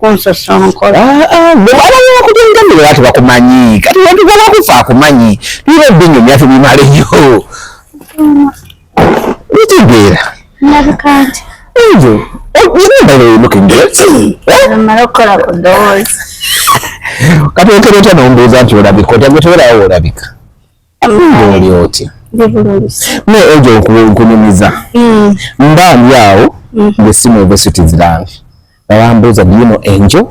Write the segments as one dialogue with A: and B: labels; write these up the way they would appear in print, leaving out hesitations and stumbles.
A: Konsosonkola.
B: Bw'abanga kujenga watu bakumanyi. Kati watu balakufa akumanyi. Biro binyo byatu bimaleyo. Nitibera.
A: Nabikante.
B: Ejo. You know looking good.
A: Malokola kudozi.
B: Kati okereta nombuza nti olabika otagotera olabika. Oli oti. Ne ejo okunyumiza. Mbali yao the same university zirangi. Bambuza do you know Angel?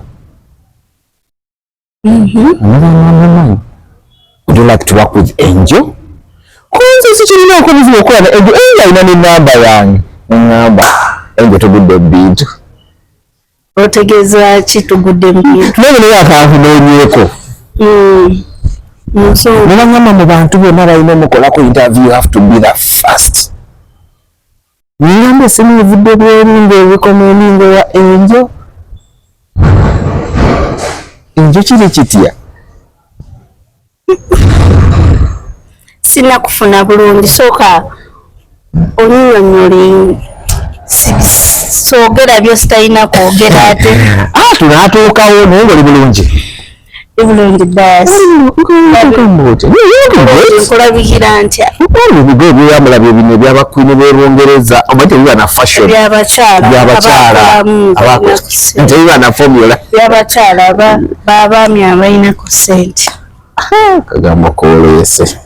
B: Would you like to work with Angel? Kwanza sichirina okubiza okukola na Angel. Ina ni namba yange. Ngamba Angel tugudde bintu.
A: Otegeza ki tugudde bintu?
B: Nene yakanfunonyeko.
A: So
B: ngamba mu bantu bonna balina mukola ku interview you have to be the first. Ngamba simu video bweringa ebikomeninga ya Angel. Angel kiri kitya?
A: Sina kufuna bulungi soka onyonyoli sogera byo sitayina kwogera ate
B: tunatuukawo naye ngoli bulungi
A: ebulungi basi nkulabikira ntya
B: ebigo ebyamulabye bino ebyabakwini b'Olungereza oba tebiba na fashion
A: byabakyala
B: nti biba na formula
A: byabakyala b'abaami abalina ku ssente
B: kagamba koleese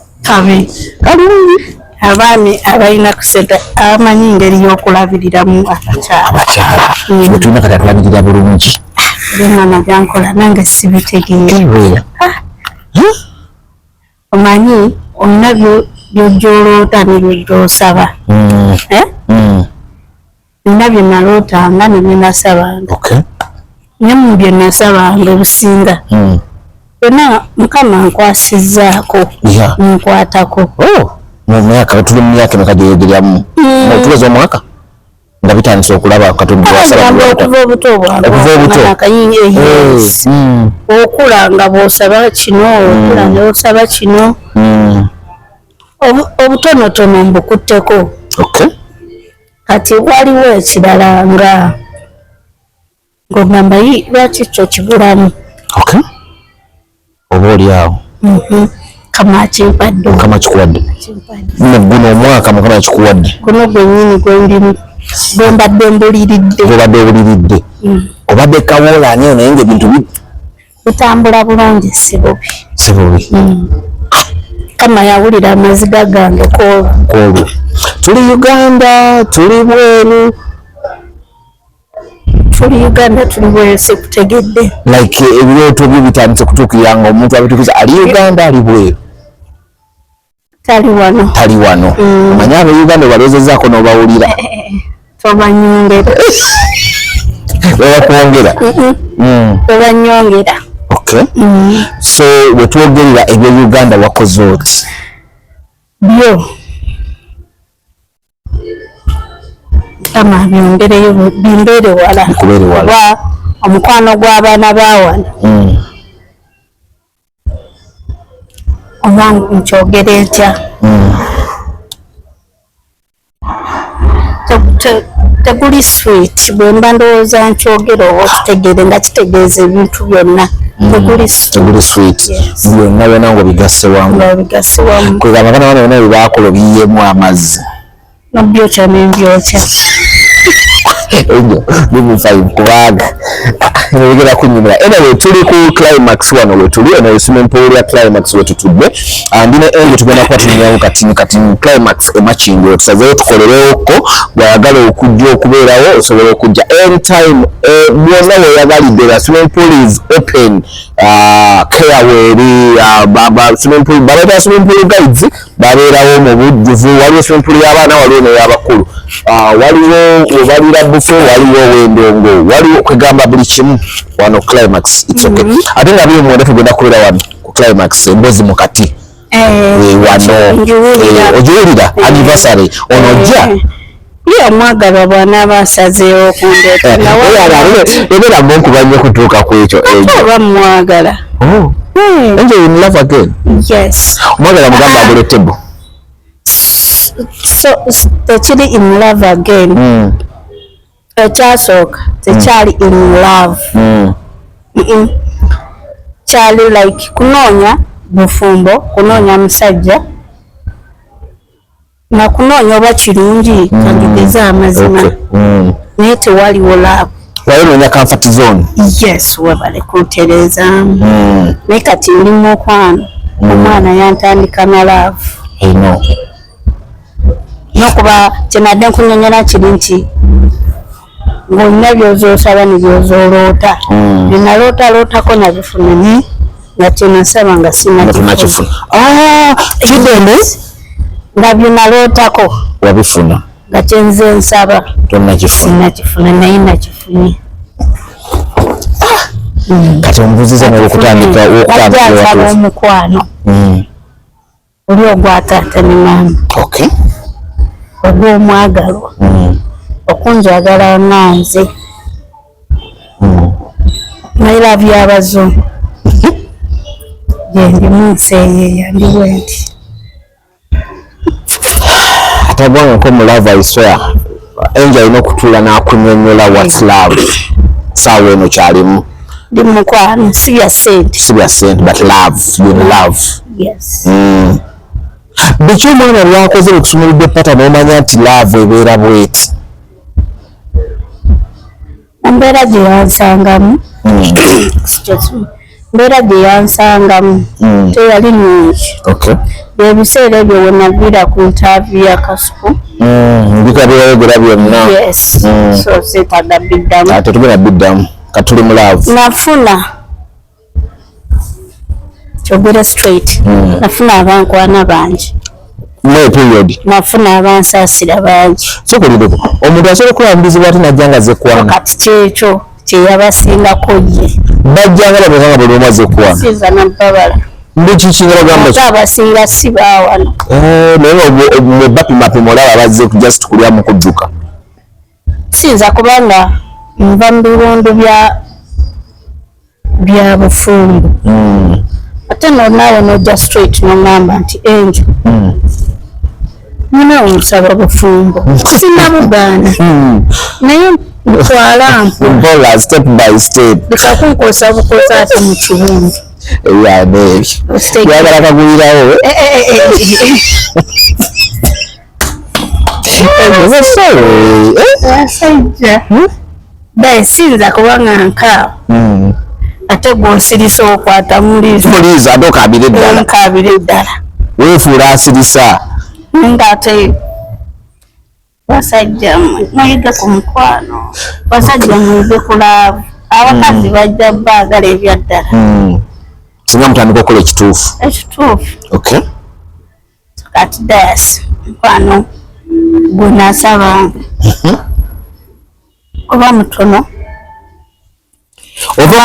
A: abaami abalina ku ssente abamanyi engeri y'okulabiriramu abakyala
B: bwe tulina kati atulabirira bulungi
A: Mwana byankola nange sibitegeera. Omanyi olina by'ojoloota n'eby'ojosaba. Nina bye nalootanga ne bye nasabanga. Ne mu bye nasabanga obusinga. Byonna Mukama nkwasizzaako nkwatako.
B: Mu myaka tuli mu myaka emeka gyeyogeryamu. Otuweza omwaka? Nga bitandise okulaba Katonda
A: okuva obuto okula nga bw'osaba kino okula ng'osaba kino obutonotono mbukutteko kati waliwo ekirala nga ng'ogamba lwaki kyo kibulamu
B: oba oli awo
A: Mukama kimpadde
B: Mukama kikuwadde guno omwaka Mukama kikuwadde
A: guno gwennyini gwendimu Bombadde
B: obuliridde obadde kawoolanye naye ng'ebintu
A: bitambula bulungi si bubi Kama yawulira amaziga gange koolwa
B: tuli Uganda tuli bweru
A: sikutegedde
B: like ebirooto byo bitandise kutuukiranga omuntu abituukiza ali Uganda ali bweru
A: tali
B: wano omanyi ab'Uganda balowoozezaako n'obawulira
A: tobanyongera
B: bakwongera
A: tobanyongera
B: so wetwogerera ebyo Uganda wakoze oti
A: byo Kama bimbeere wala oba omukwano gw'abaana bawana oba nkyogera etya teguli sweet bwe mba ndowooza nkyogera oba okitegeere nga kitegeeza ebintu byonna teguli
B: sweet byonna byonna nga bigasse wamu kwegamba kana bana byonna byebakola obiyiyeemu amazzi
A: nobyokya nembyokya
B: ebyo bimufayo kubaaga nebigera kunyumira anyway tuli ku climax wano wetuli eno swimming pool ya climax wetutudde ndine enge tugenda kuba tunywawo kati climax emakingo tusazeewo tukolerewo bwayagala okujja okubeerawo osobola okujja anytime bwonna weyagalidde la swimming pool is open keyaweri swimming pool babaita swimming pool guides babeerawo mu bujjuvu waliwo swimming pool y'abaana waliwo n'ey'abakulu waliwo webalira bufe waliwo wendongo waliwo kwegamba buli kimu wano climax it's okay ate nga biri mwenda tugenda kubeera wano ku climax embozi mukati wano ogiwulira anniversary onojja
A: omwagalwa bwana basazeewo okundeeta
B: ebera munkuba nnyo kutuuka ku ekyo
A: oba mwagala
B: Angel in love again
A: yes
B: omwagala mugamba agule table
A: so tekiri in love again ekyasooka tekyali in love. Kyali like kunoonya bufumbo, kunoonya musajja na kunoonya oba kirungi kagigeza amazima naye tewaliwo love.
B: Walinoonya comfort zone.
A: Yes, webale kuntereeza. Naye kati ndi mu mukwano omwana yantandika na love. Nokuba kyenadde nkunyonyola kiri nti ng'olina by'ozoosaba ne by'ozooloota. Bye nalootalootako nabifuna nga kyenasaba nga sinakifuna.
B: Kidembe
A: nga bye nalootako
B: wabifuna
A: nga kyenze nsaba sinakifuna naye nakifunye.
B: Kati omubuziza n'okutandika
A: okutandika omukwano oli ogwa taata ne maama ogw'omwagalwa okunjagala nga nze naira by'abazungu gye ndi mu nsi eyeeya ndiwe nti
B: atagwangako mu love I swear Angel alina okutuula n'akunyonnyola what's love. Saawa eno kyalimu
A: ndi mu mukwano si bya ssente
B: but love, you love.
A: Yes.
B: Biki omwana lwakoze okusumuludde pata n'omanya nti love ebeera bweti?
A: Embeera gye yansangamu mbeera gye yansangamu teyali nungi. Ebiseera ebyo we naviira ku ntaavu ya Kasuku
B: bikabyayogera byonna.
A: Yes. So seetaaga biddamu
B: ate tugenda biddamu katuli mu love.
A: Nafuna kyogere straight nafuna abankwana bangi
B: period.
A: Nafuna abansaasira bangi.
B: Sokolideko omuntu asobola okulambirizibwa ate najja nga zekkwana.
A: Kati kyekyo kyeyabasingako ye
B: bajjanga babanga buli omu azekkwana.
A: Siza nabbabala
B: mbiki kinga bagamba
A: abasinga si baawano.
B: Naye mwe bapimapima olaba bazze just kulya mu kujjuka.
A: Siza kubanga nva mu biwundu bya bufumbo. Ate naawe nojja straight n'oŋŋamba nti Angel nina omusaba bufumbo sinabugaana naye mutwala
B: mpola step by step
A: leka kunkosa bukosa ate mu kiwundu
B: yagala kagulirawo
A: abasajja baesinza kubanga nkaawo ate gw'osirisa okwata muliizo
B: ate okabire
A: ddala
B: weefuula asirisa
A: ng'ate basajja muyige ku mukwano basajja muyige ku laavu abakazi bajja baagala ebyaddala
B: singa mutandika okukola ekituufu
A: kati dayasi mukwano gwe naasabanga kuba mutono
B: ova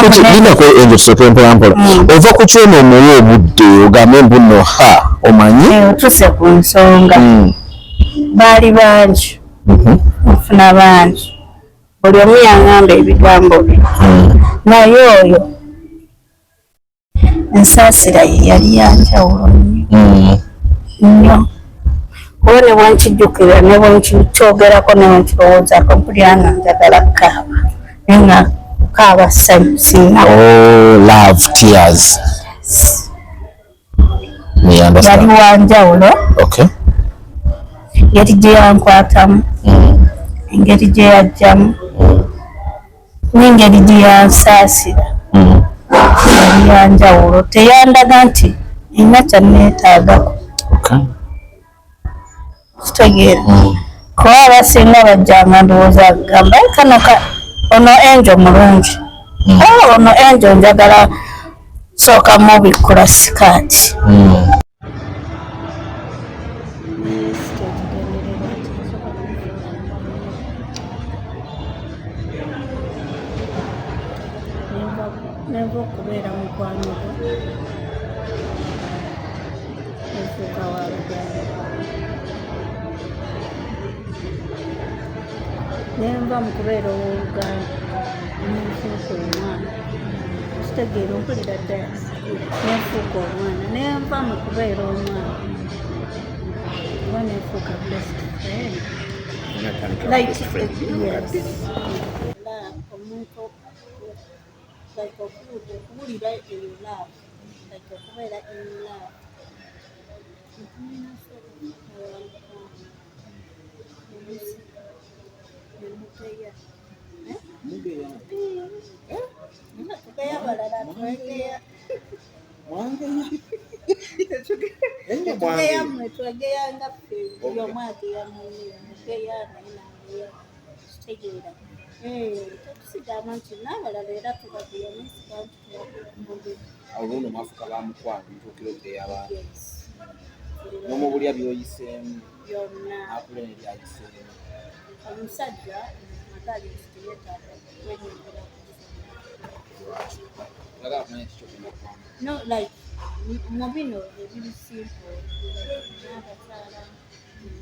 B: ku kyono omuwa obudde ogambe mbuno omanyi
A: otuse ku nsonga baali bangi nfuna bangi buli omu yaŋŋamba ebigambo bye naye oyo ensaasira ye yali yanjawulo nnyo kuba ne bwenkijjukira ne bwenkikyogerako ne bwenkirowoozaako mpulira nga njagala kukaaba naye nga kukaaba ssanyu singa
B: love tears
A: yali wanjawulo. Engeri gye yankwatamu engeri gye yajjamu n'engeri gye yansaasira yali yanjawulo teyandaga nti ina kyanneetaagako kitegeera kuba abasinga bajjanga ndowooza kugamba kano ono Angel mulungi ono Angel njagala sooka mubikkula sikaati nenva okubeera mukwano gwe nefuuka waluganda nenva mu kubeera ow'oluganda nenfuuka omwana kitegeera mpulira ddala nenfuuka omwana nenva mu kubeera omwana kuba nenfuuka best friend Like omuntu like okuwulira in love like okubeera in love twegeya nga ffe buli omu ageya munne mugeya naye kitegeera tetusigama nti n'abalala era tubageya nesiga nti
C: oluno mwafuka bamukwano ntuukira okugeya abantu n'omubulya byoyiseemu
A: byonna
C: akule nebyayiseemu
A: omusajja agali kitiyetaaga kwenyongera
C: agala kumanya kikyokinakwama
A: no like mu bino ebiri simple n'abakyala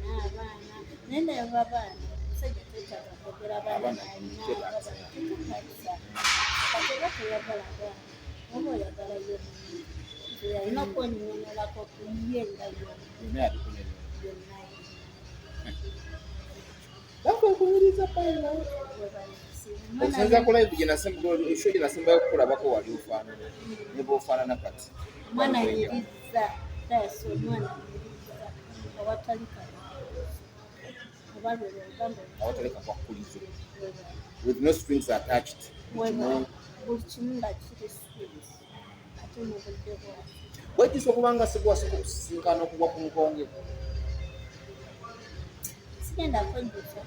A: n'abaana naye naye abaana omusajja tetaaga kwogera abaana kati oba toyagala abaana oba oyagala yo alina okwenyonyolako kuye nga
C: yonna yabikunene
A: yonna
C: bakwekubiriza payina okusinza ku live esho gye nasembayo kukulabako wali ofaanana ne bwofaanana kati
A: omwana yiriza daso omwana yiriza awatali oba lwelugamba
C: awatali kakwakulizo with no strings attached
A: buli kimu nga kiri sweet ate mu budde bwaffe
C: bwekisa okubanga sigwasooka okusisinkana okugwa ku nkonge
A: sigenda kwenjuza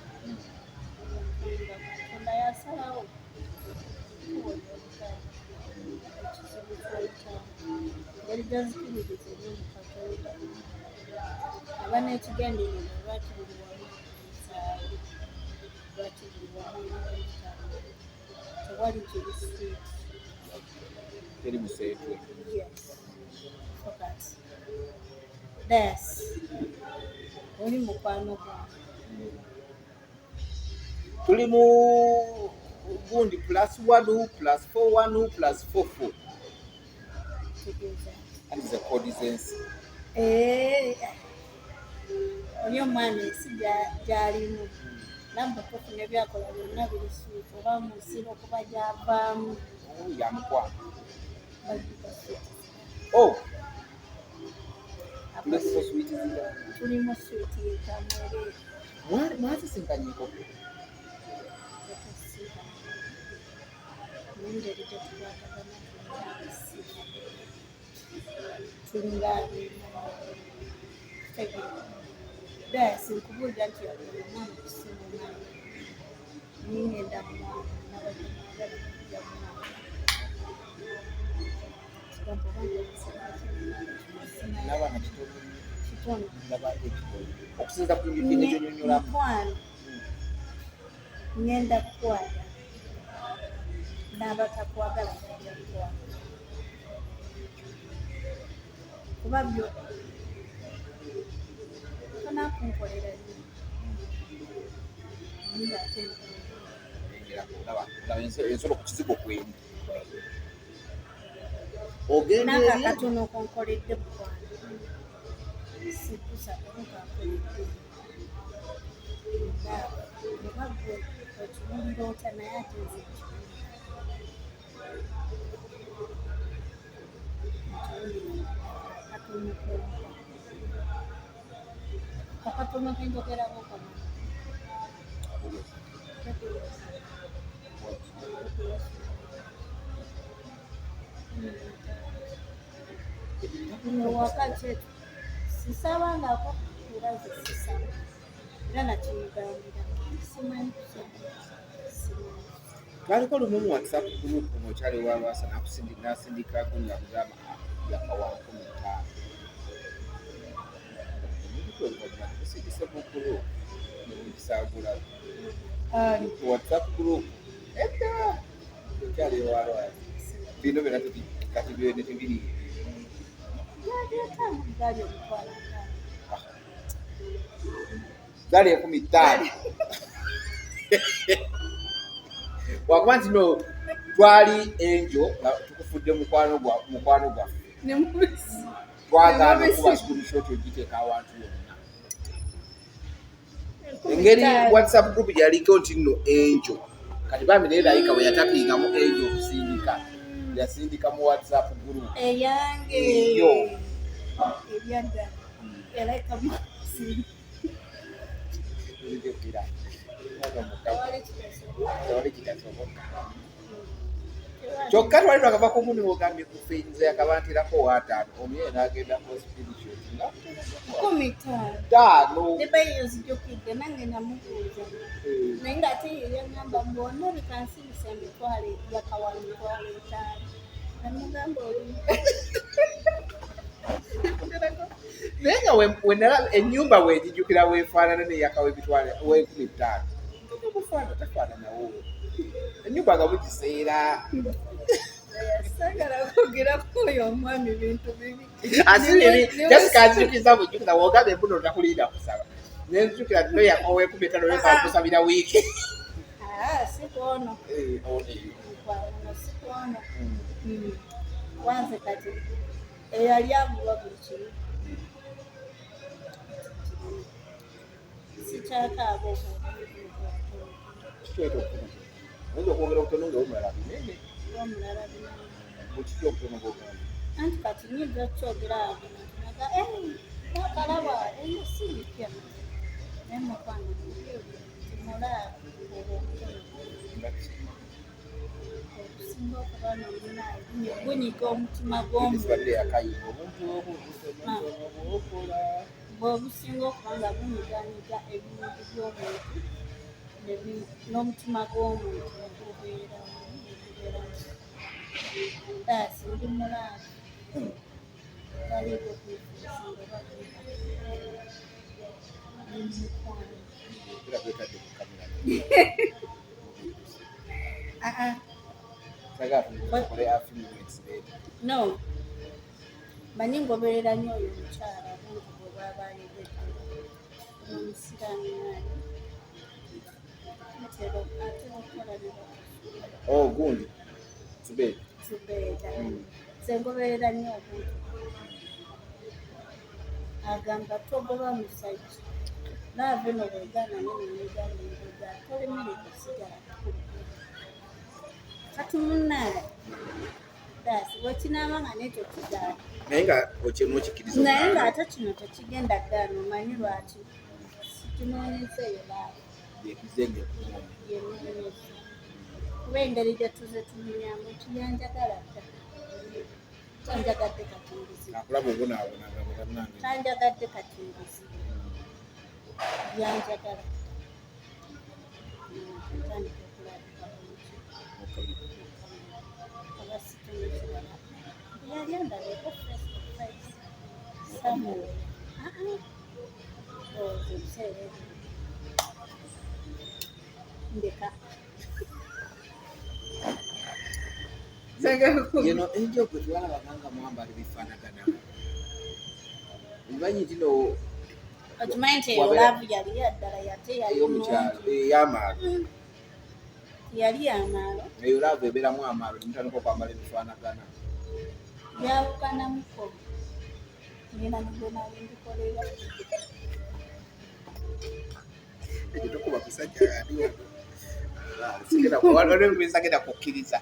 A: katonda yasalawo ekizibu ky'olutamu ngeri gyozikiririza eri mu katonda aba n'ekigendererwa lwaki buli wamu nsaawe lwaki buli wamu n'olutamu tewali kiri sweet
C: teri museetwe
A: yes focus this oli mukwano gwange
C: tuli mu gundi +1 +4 +44
A: tegeeza
C: andiza kodi z'ensi
A: oli omwana ensi gy'alimu nabbakofu ne byakola byonna biri sweet oba musiba okuba gy'avaamu
C: yamukwano
A: bagika sweet tulimu sweet yetamwere
C: mwazisinkanyiko
A: yatasiba nengeri gyetukwatagana tulinga tegeera dasi nkubuulira nti omwana okusinga omwana ningenda mumwana nabajamagala kuja mumwana
C: n'abaana
A: kitono
C: okusinza ku njukine gyonyonyolamu
A: mukwano ngenda kukwata n'abatakwagala kujja kukwata kuba byo tonakunkolera nnyo ate
C: ensolo ku kizigo kwendi
A: nakakatono konkoledde mukwano sikusa kamukakoledde oba gwe okiwulira otya naye ate nze akatono kenjogerako kano wakati etu sisabangako era ze sisaba era nakimugambira simanyi kusaba
C: twaliko lumu mu whatsapp group omukyali wa lwasa nasindikako ngakugamba yakawa 15 tusigise bukulu nekisagula whatsapp group edda omukyali wa lwasa bino byona kati byone tebiri gali 15 wakuba nti no twali enjo nga tukufudde mukwano gwaffe twagaana okuba screenshot ogiteeka awantu yonna engeri WhatsApp group yaliko nti nno Angel kati bamire layika we yatapiingamu Angel okusindika yasindika mu WhatsApp group
A: eyange ebyadda yalayika mu
C: kyokka twali twakava ku muni ogambye kufeinza yakabantirako wataano omuye n'agenda ku spiritual nga
A: 15 nebayozijjukidde nange namubuuza naye ng'ate yeyagamba mbona bikansibisa emitwalo yakawa emitwalo 5 namugamba oli
C: naye nga wenalaba ennyumba wegijjukira weefaanana neyakawa emitwalo we15 tomufaana tafaananawo ennyumba nga mugiseera
A: sagala kwogerako oyo omwami bintu bibi
C: jasikazijukiza bujjukiza wogambe embuno takulinda kusaba nenzijukira tino yakowe 15 nebakusabira wiiki
A: sikono sikono wanze kati eyali avuba buli kimu sikyakaaba
C: oyinza okwogera obutono nga omulala binene
A: omulala
C: bukiki obutono bwogamba
A: anti kati nyinza okukyogera ago naga nakalaba enasirikya naye mukwano timulaba okusinga okuba nomunaye gunyiga omutima gw'omuntu
C: yakayimba omuntu obuokola
A: bwobusinga okuba nga bunyiganyiga ebintu by'omuntu n'omutima gw'omuntu gubeera taasi ndi mulaavu taliiko kwifuusinga no manyi ngoberera nnyo oyo omukyala bungi bwe baba ayogedde omusiraamu nani atera okukola
C: gundi
A: Zubeida sengoberera nnyo obuntu agamba togoba musajja naave no bwegana nenegambiriza tolemere kusigala kati munnaye daasi wekinaaba nga nekyo kigaana
C: naye nga okinookikiriza
A: naye ng'ate kino tekigenda gaana omanyi lwaki sikinoonyezeeyo baaba
C: yekizenge
A: yenoonyeza kuba engeri gye tuze tumunyamu tiyanjagala dda tanjagadde katingizi
C: akulaba obonaabonanga muganange
A: tanjagadde katingizi yanjagala tandika okulabika oba situmukirala yali andabeko face samuel ebiseera ndeka
C: yeno enjo gwe twalabanga mwambala ebifaanagana omanyi tino
A: okimanyi nti eyo laavu yali yaddala yate
C: ey'omukyalo ey'amaalo
A: yali yamaalo
C: eyo laavu ebeeramu amaalo nemutandika okwambala ebifaanagana
A: byawukanamuko nina nibwe nali mbikolera
C: ekitokuba kusajja aliwagenda kukkiriza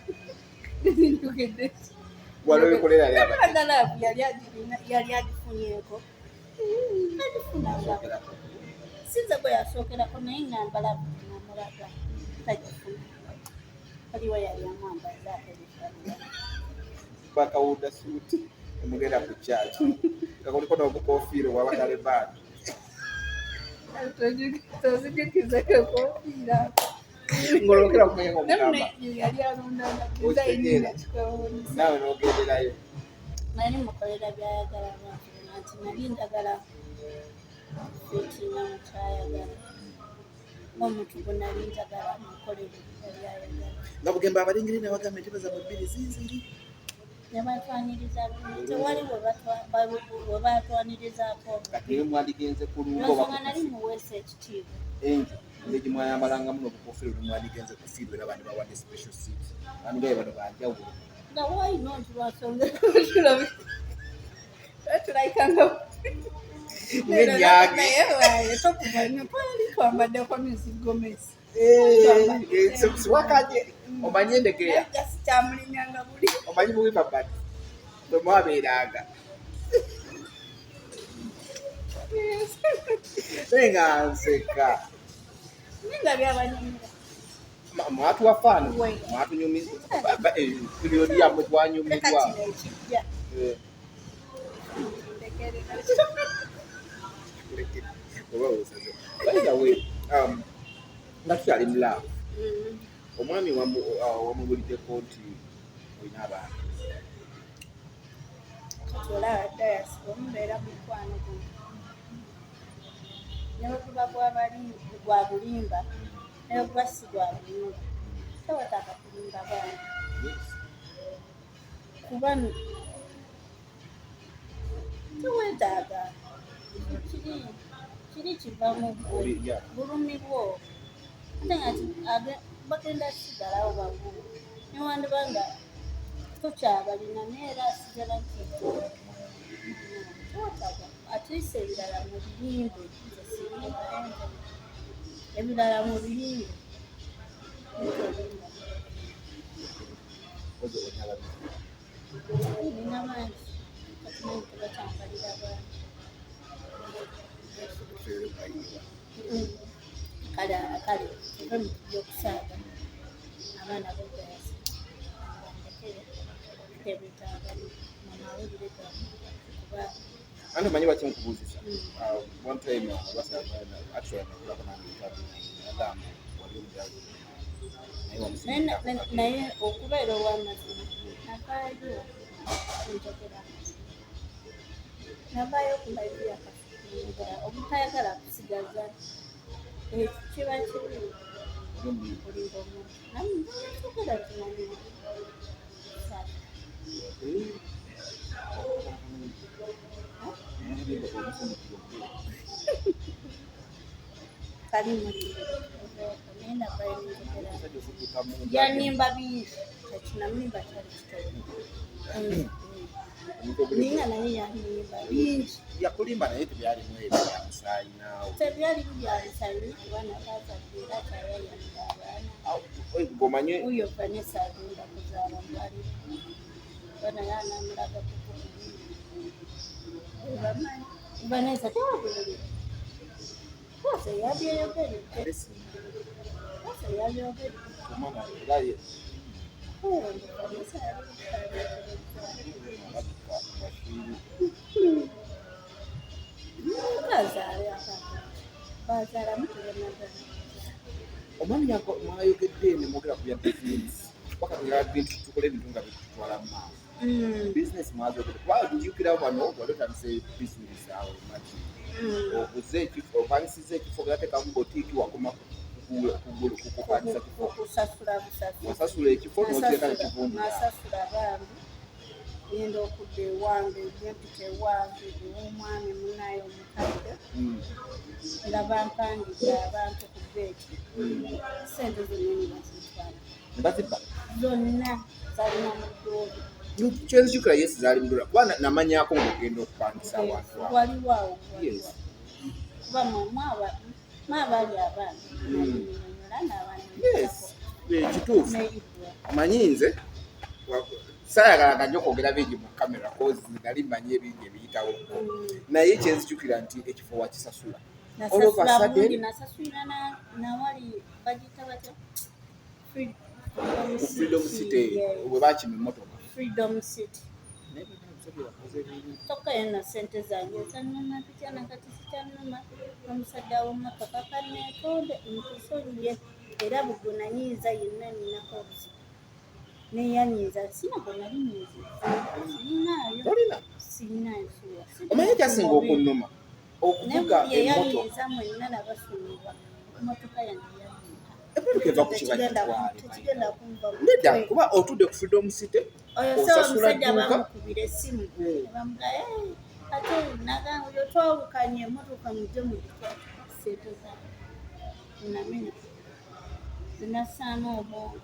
C: walobikolera
A: laavu yali agifunyeko agifunanga sinze gwe yasookerako naye ngamba laavu namulaga tagifuna aliwo yali amwambaza
C: bakawunda suuti omugenda ku kyaki nga kuliko n'obukofiira obwabagale baani
A: tozijukiza ekofiira
C: ngolokera kumenya omugamba
A: yali alundanga
C: naawe n'ogenderayo
A: nali mukolera byayagala nti nali njagala ekiina mukyayagala omuntu gwe nali njagala mukolere byayagala
C: nga bugemba abalingiri nabagambe ente baza mu bbiri zinziri
A: nebatwaniriza tewali webatwanirizaako
C: kati naye mwandigenze ku
A: nsonga nali muweesa ekitiibwa
C: enjo nze gimwayambalangamu n'obukofiira olumwandigenze ku fiirwe era bandi bawadde special seat bandi baye bano banjawulo
A: nga wayina nti lwansonga tulaikanga
C: N'enyange.
A: Tokubanya twali twambaddeko mizigo mesi.
C: Siwakanye omanyi endegera
A: Kyamulinyanga buli.
C: omanyi bubi babati bwe mwabeeranga naye nga nseka
A: Ninga byabanyumira.
C: mwatuwa faano mwatunyumiza periodi yammwe twanyumizwa
A: Ekijja.
C: nga tukyali mulaavu omwami wamubulideko nti olina abaana
A: Olaba dayasi omubeera mukwano guno. Ne bwe guba gwa bulimba, ne bwe guba si gwa bulimba. Tewetaaga kulimba baana. Kuba teweetaaga. Kiri kiva mu bulumi bwo. Ate nga bagenda sigalawo bagumu. Newandiba nga tokyabalina naye era asigala nti tewetaaga atiisa ebirala mu birimbe ebirala mu birimbe nina mangi katimanyi tebakyambalira baana kale eva mu byokusaaga abaana bogayasi tebetaaga mumawulire gamu kuba
C: andi omanyi baki nkubuuzisa one time abasabaana actually nakulako nangeetabu agamba wali omudalu
A: naye okubeera ow'amazima navaayo njogera navaayo okulabira nga obutayagala kusigaza kiba kibi buli omu namuogera kinani kali muliro naye navaayo njogera yanimba bingi kyakinamimba kyali kitono ninga naye yanimba bingi
C: yakulimba naye tebyalimu ebyo byamusaayi naawe
A: tebyali byamusaayi abaana bazadde era kyayayamira abaana
C: ng'omanye
A: uyo Vanessa agenda kuzaala mwali bana yanamulaga kukubi Vanessa tewabulira kose yabyeyogeredde kose yabyogeredde
C: omwana era
A: Vanessa bazaala mutebenagana
C: omwami mwayogedde ne mwogera ku bya bizinesi wakatugera bintu tukole ebintu nga bitutwala mu maaso bizinesi mwazogedde kuba ujjukira wano wali otandise bizinesi awo maki oguze ekifo opangisiza ekifo gateekamu botiiki wakoma kukupangisa kifo wasasula ekifo n'oteeka nekivundula
A: nasasula bambi ngenda okudda ewange gyempita ewange ew'omwami munayo omukadde nga bampangidde abantu ku beeki sente zonna bazitwala
C: mbazibba
A: zonna zalina mu ddoobi
C: kyenzijukira yesi zaali mudula kuba namanyako ng'ogenda okupangisa abantu awo
A: waliwo awo kuba mwabaali abaana nanyonyola n'abaana
C: kituufu manyi nze saayagala nnyo okwogera bingi mu kamera kozi nali mmanyi ebingi ebiyitawo naye kyenzijukira nti ekifo wakisasula
A: nasasulira nawali bagita batya
C: freedom city bwe bakima emmotoka
A: freedom city tokayo na sente zange zanuma pitya nakati sikyanuma omusajja w'emmotoka kaneetonde nkusolye era bugwe nanyiiza yenna ninako obuzibu neyanyiiza sinako nali nyiiza sinaayo
C: omanyi kyasinga okunnuma okuvuga
A: yeyanyiiza mwenna nabasumibwa emmotoka yange
C: emmotoka eva ku kiba
A: tekigenda kunva
C: nedda kuba otudde ku freedom city
A: oyo sawa omusajja bamukubira essimu nebamugaa ate nagamba oyo twawukanye emmotoka mujje mugitwa sente zange namenya zinasaana obwongo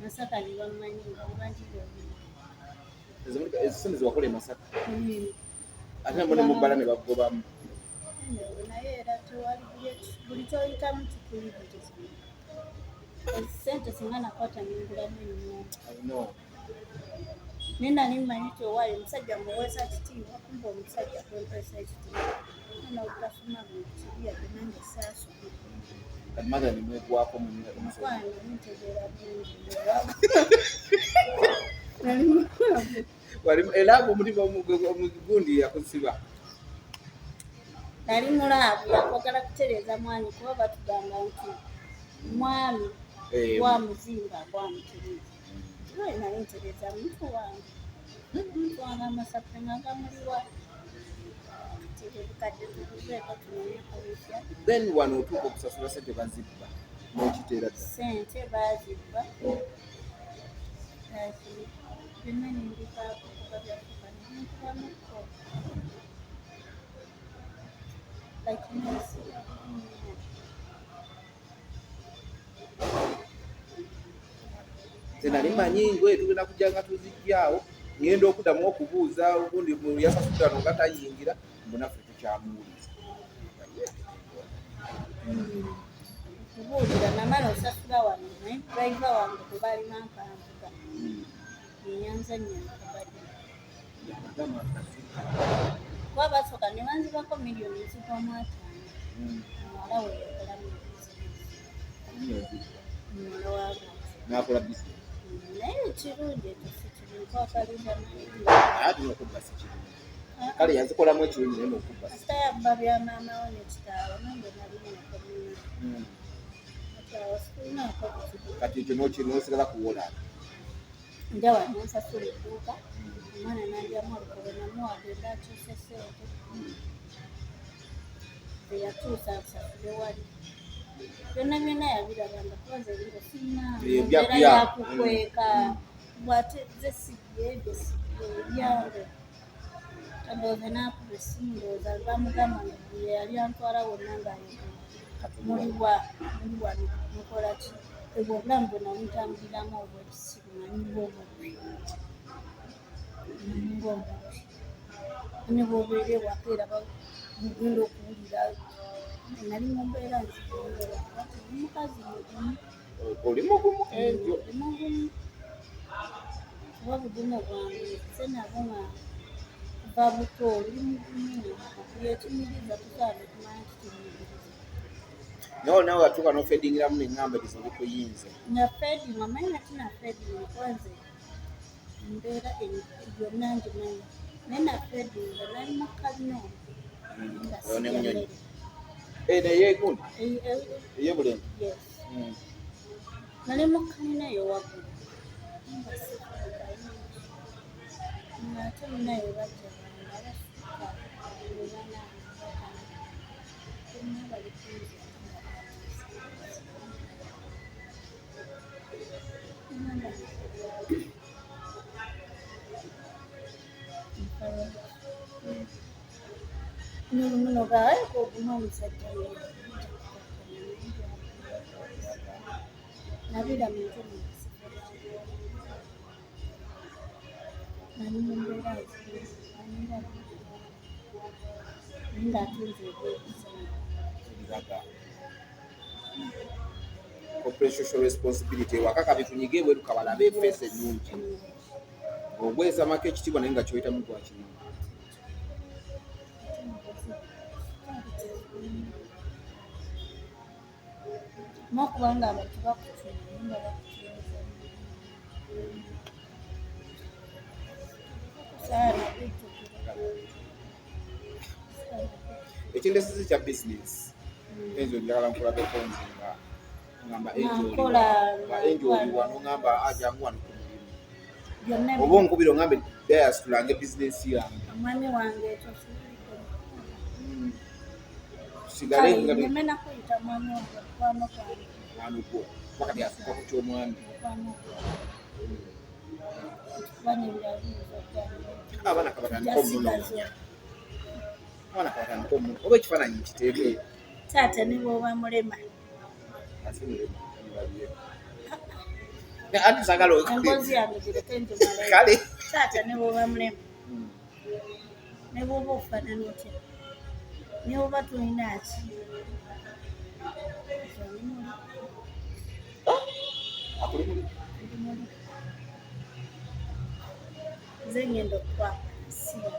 A: Masaka ni bamanyi nga banjira
C: ezimu ziwakola e Masaka ate mbone mubbala ne bagobamu
A: naye era tewali buli kyoyitamu kikuyigiriza sente singa nakwata ningulamu ennyo nina nimanyi nti owaayo omusajja muweesa kitiibwa kumba omusajja kwempeesa ekitiibwa nokukasoma bukiriya nange saasoma
C: kati maza nimwegwako
A: mukwana ntegeera bulungi
C: era omutima omugundi yakusiba
A: nali mulaavu yakwagala kutereeza mwanyi kuba batugamba nti mwami gwamuzimba gwamutereeza naye nali ntereeza muntu wange muntu wange amasafe nga gamuliwa tebukadde tukuzeeko tunomeko bitya
C: then wano otuuka okusasula sente bazibba nokiteera dda
A: sente bazibba byonna nindikaako kuba byafuka nenkubamuko
C: nali manyi ngoye tugenda kujja nga tuzijjaawo ngenda okuddamu okubuuza ogundi yasasudano nga tayingira munaffe tukyamuwuliza
A: kubuulira namala osasula wano naye driva wange tebalina mpanvuga enyanza nyankubadde kuba basooka ne banzibako miliyoni ezivaamu 5 muwala we yakolamu bizinesi muwala wabo
C: nakola bizinesi
A: naye ekirungi ekyo si kirungi kwakaliza
C: ate nokubba si kirungi kale yazikolamu ekirungi naye nokubba
A: kasita yabba bya maama we nekitaaba nange nalimu nakomina awo sikulinaako buzibu
C: kati ekyo nosigala kuwola
A: njawa nansasula edduuka omwana nandyamu olukobe namuwagenda akyuse sente eyatuusa nsasule wali byonna byonna yabirabanga kubaza ebiro sinambeera yakukweka bwate ze sijje ebyo sijje ebyange tandooze nakuba essimu ndowooza bamugamba nti yali antwala wonna ngaayogera muli wano mukola ki ebwo obulamu bwe namutambuliramu obwekisibu nanyuga omubi ne bwobeera ewaka era mugenda okuwulira nali mumbeera nzigondera omukazi mugumu
C: oli mugumu
A: mugumu kuba bugumu bwange se nabo nga kuva buto oli mugumu yekimiriza tusaana okumanya nti kimiriza
C: nawe watuuka nofedingiramu neŋŋamba tizo bikuyinza
A: nga fedinga manyi nati na fedinga kwanze mbeera byonna ngimanyi naye na fedinga nali mukalino nga siyammere
C: naye gundi ey'obulembe
A: nali mukalina eyo waggulu nga sifuukayo ng'ate munayo bajja bange abasuka bonna bali kunzi muno gaayeko oguma omusajja nabira muntu nali mumbeera ngaatunze
C: biraga corporate social responsibility ewaka kabitunyige bweru kabalabe efeesi ennungi ogwesamako ekitiibwa naye nga kyoyitamu gwa kino
A: nokubanga abantu bakutunyinga bakutunyinza saana
C: ekindesizi kya bizinesi enzo njagala nkulabeko nze nga ngamba enjoliwa nongamba ajangu wano ku mulimu oba onkubira ongambe dayas tulange bizinesi yange
A: omwami wange ekyo
C: sigale
A: nemena kuyita mwami wange okwano kwange
C: mwami gwo wakati asuka ku kyomwami
A: kubanga ebirabirizo
C: abaana kabatandika omunoonya abaana kabatandika omunoonya oba ekifaananyi nkiteeke
A: taata ne bwoba mulema
C: ati sagala
A: engozi yange gireke njumale
C: kale
A: taata ne bwoba mulema ne bw'oba ofaanana otya ne bw'oba tulina ki nze ngenda okukwaka nsiba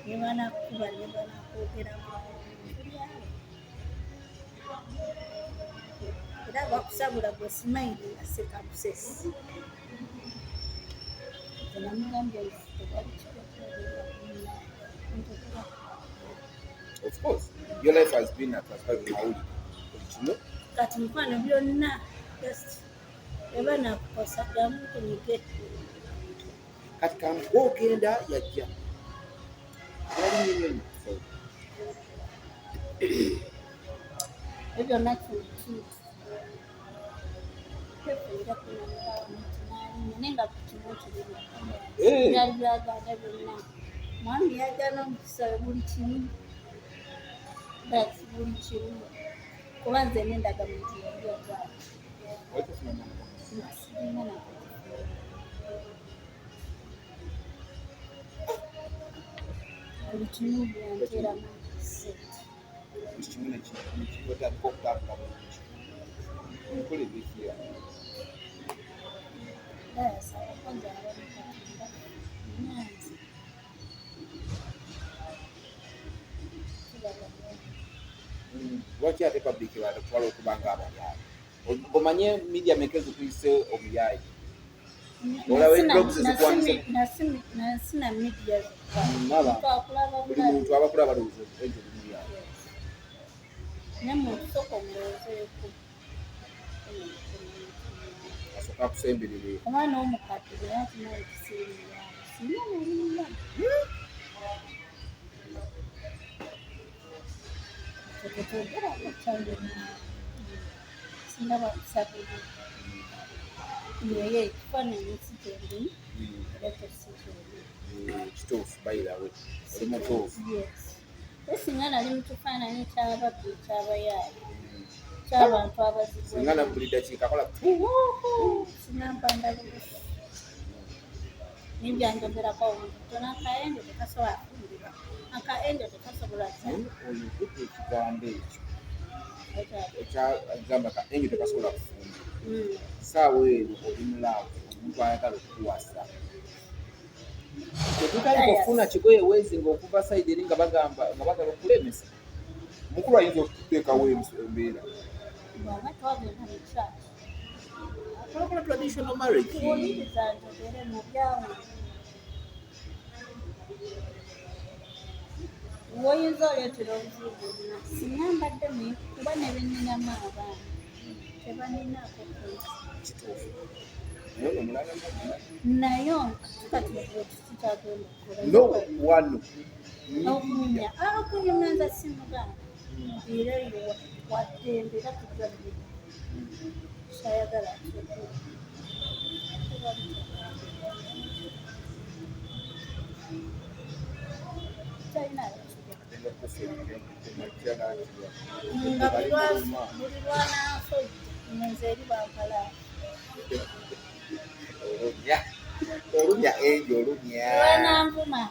A: ne banakuba ne banakwogeramu tulyawo era bakusabula gwe simayiri aseka busesi namugambye tewali
C: Of course, your life has been a transparent mawulire kino
A: kati mukwano byonna just eba nakukosa gamu kunyige
C: kati kamugenda yajja yali nyinyi
A: ebyo nakintu tefuira nenga kukimu kirimu byali byaganda byonna mwami yajja n'omukisa buli kimu buli kimu kuba nze nendaga muntu yabyagala nasirina na buli kimu byanteramu sente
C: ekimune kikwetagika okutambula bulungi nkola ebyekiya
A: bayasaba kwanjala bamukatunda nyanzi
C: lwaki ate public batwala okuba nga abayaayi omanye media makers tuyise omuyayi olaba blogs
A: nasina media
C: buli muntu abakula balowooza ente omuyayi
A: nemuntu soka omulowoozeeko
C: asooka akusemberere
A: omwana w'omukadde bwe yakimawo ekisirimya singa nalimuba teketogera kukyalo singa bakusabire naye ekifaananyi sikyendimu era tesikyendimu
C: kituufu bayirawe oli mutuufu
A: esinga nali mu kifaananyi ky'ababbi ekyabayaayi ky'abantu abazibu
C: singa na buli dakiika kola
A: sinampanda bubusi nibyanjogerako omuntu tona akaende tekasobola kufumbira akaende tekasobola
C: oyo kudde ekigambo ekyo ekyagamba kaenyo tekasobola kufumba saawa ero oli mulaavu omuntu ayagala okukuwasa tetutandika okufuna kigoye weezinga okuva sayidi eri nga bagamba nga bagala okulemesa mukulu ayinza okuteekawo embeera
A: bwaba twagenda mu kyalo
C: akola traditional marriage
A: tuwuliriza njogere mu byawo woyinza oleetera obuzibu bwonna singa mbadde kuba ne beninamu abaana tebaninaako
C: kituufu naye omulala
A: naye kati kikyagenda
C: no wano
A: okunya okunyuma nza simugamba era yo waddembe era tujja kyayagala talina nga buli lwananfo nze eri bampalaa
C: olumya enjo olumya
A: lwananvuma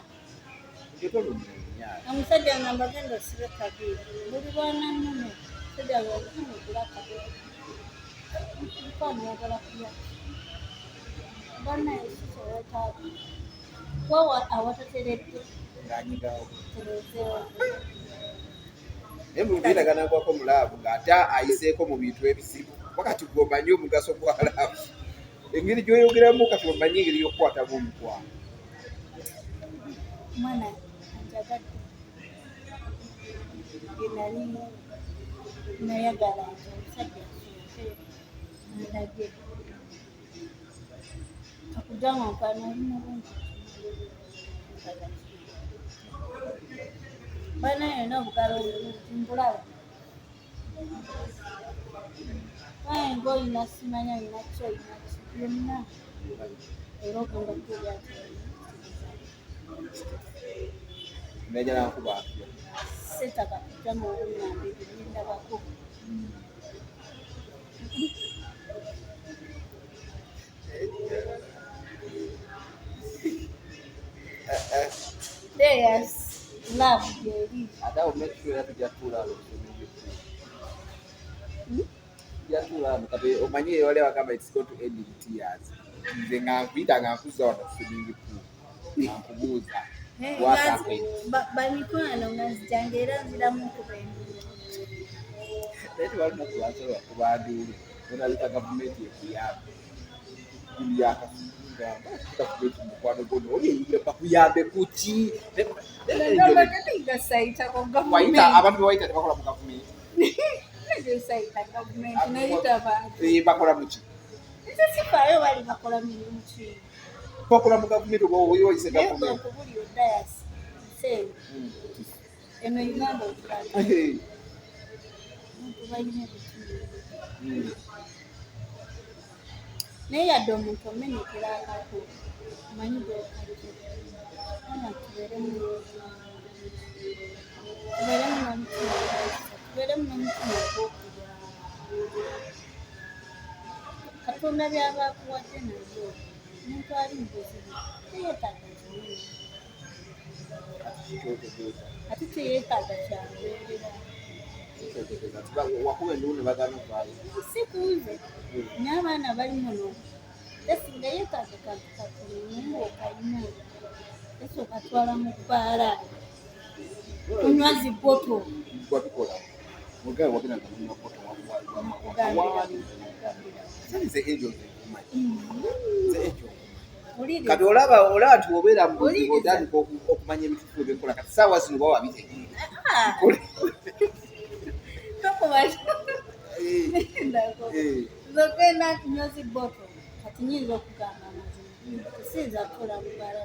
C: tolumya
A: omusajja ngamba genda osibe kabiiri buli lwanannume musajja ngaokumugula kabiiri mukwano yagala kulya banaye kikyewetaaga wawa awatateredde
C: ng'anyigawo
A: terezeewo
C: naye mulubiraganagwako mulaavu ng'ate ayiseeko mu bintu ebizibu wakati gwomanyi omugaso gwa laavu engeri gyoyogeramu kati omanyi engeri yokukwatamu omukwano
A: omwana anjagadde genali nayagala nti omusajja andage akujanga nkwana olimulungi bana yona obugalo mbulaba kaye ngaolina simanya olina ki olina ki byonna era ogenda kulya
C: najala nkuba atya
A: setaka kujja mu olunyambi bindabako yes love jerry
C: ate make sure yatujja tulalo yatulano kati omanye wale wakamba it's going to end in tears nze ngampita ngankuzza wano swimming pool nkubuuza what happened
A: bamikwano nga nzijanga era nziramu kubendu
C: naye tebalina kubasobola kubanduulu onabika gavumenti ekuyambe yakagamba gavumenti mukwano gono oli bakuyambe kuki abantu bewaita tebakola mu gavumenti bakola muki bakola mu gavumenti oba oyise gavumenti
A: eno Uganda naye yadde omuntu omenekera akako manyi tubeeremu n'omutima ogw'okulya katonda by'abaakuwadde nazo omuntu ali mubuzibu teyeetaaga kinene ate teyeetaaga kyambeerera
C: wakuba enduulu ne bagana okwayo
A: si kunze n'abaana bali muno tesinga yeetaaga kantu katono okayina eso katwala mu bbaala kunywa ziboto
C: gwatukola mugabe wagenda namunywa boto nze ekyo nze ekyo kati olaba nti obeera mu buzibu otandika okumanya ebitufu ebyekola kati saawa zino oba wabitegeera
A: zogenda kunywa ziboto kati nyinza okugamba amazima tesinza kukola mu bbaala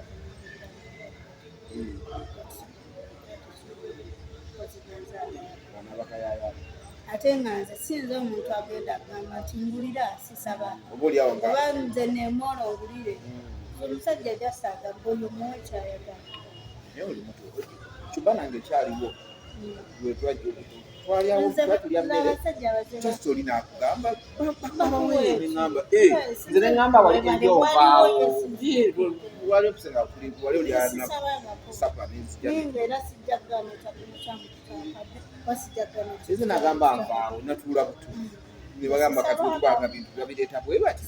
A: ate nga nze sinza omuntu agenda agamba nti ngulira sisaba oba nze nemola owulire omusajja jasaaga goyo muwe kyayagala
C: naye oli muto kyuba nange kyaliwo twalyawo twatulya mmere kyosita oli nakugamba neŋamba nze neŋamba walinjo ovaawo wali okusenga wali olyana sapa
A: ninga era sijjagana
C: nze nagamba nvaawo natuula butu ne bagamba kati otubanga bintu babireeta bwe bati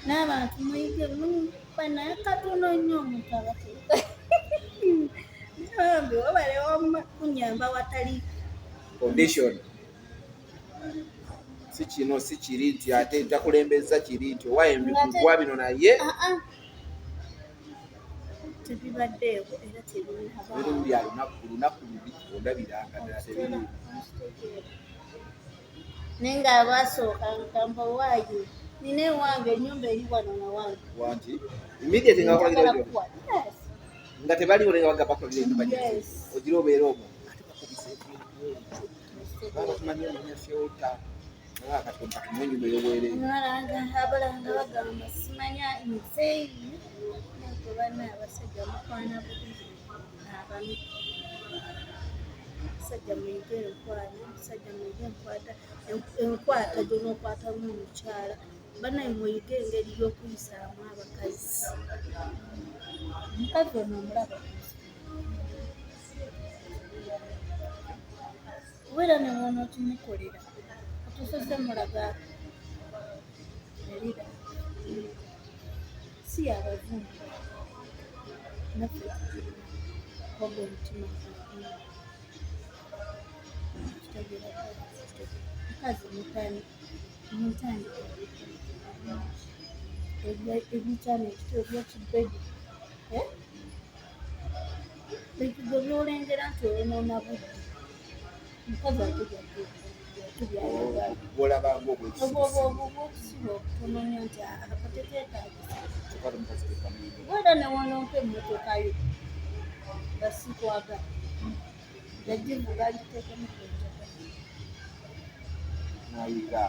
A: n'abantu muyige banaye katono nnyo omuntu abateeka nambi wabalewa kunyamba watali
C: condition si kino si kiri nti ate takulembeza kiri nti owayembikugwa bino naye
A: tebibaddeeko era
C: birimu bya lunaku lubi ondabiranga ddala tebiri
A: naye nga abasooka nkamba waayo nina ewange ennyumba eri wano nawange
C: wanti immediate nga bakolera nga tebaliwo nenga bagamba bakolera ennyumba ogira obeera omwo ate bakubisa babatumanya enya fyolta kati mpatumu ennyumba eyobwere
A: abalanga bagamba simanya nzeeyi bana abasajja mukwana bubi abamu abasajja mwige enkwata gyonookwatamu omukyala banaye mwige engeri y'okuyisaamu abakazi omukazi ono omulaba obeera ne wona okimukolera otusoze mulaga erira si abazungu naffe oba omutima kitegeera mukazi mutani mutandika ebikyana ekitoo byekibedi ekigwo byolengera nti oyonoona budde mukazi
C: olabanga
A: oba okusiba okutono nnyo nti akatekeetaagisa wera newononka emmotoka yo nga sikwagala yagivuga agiteekemu kwenjaga
C: nayiga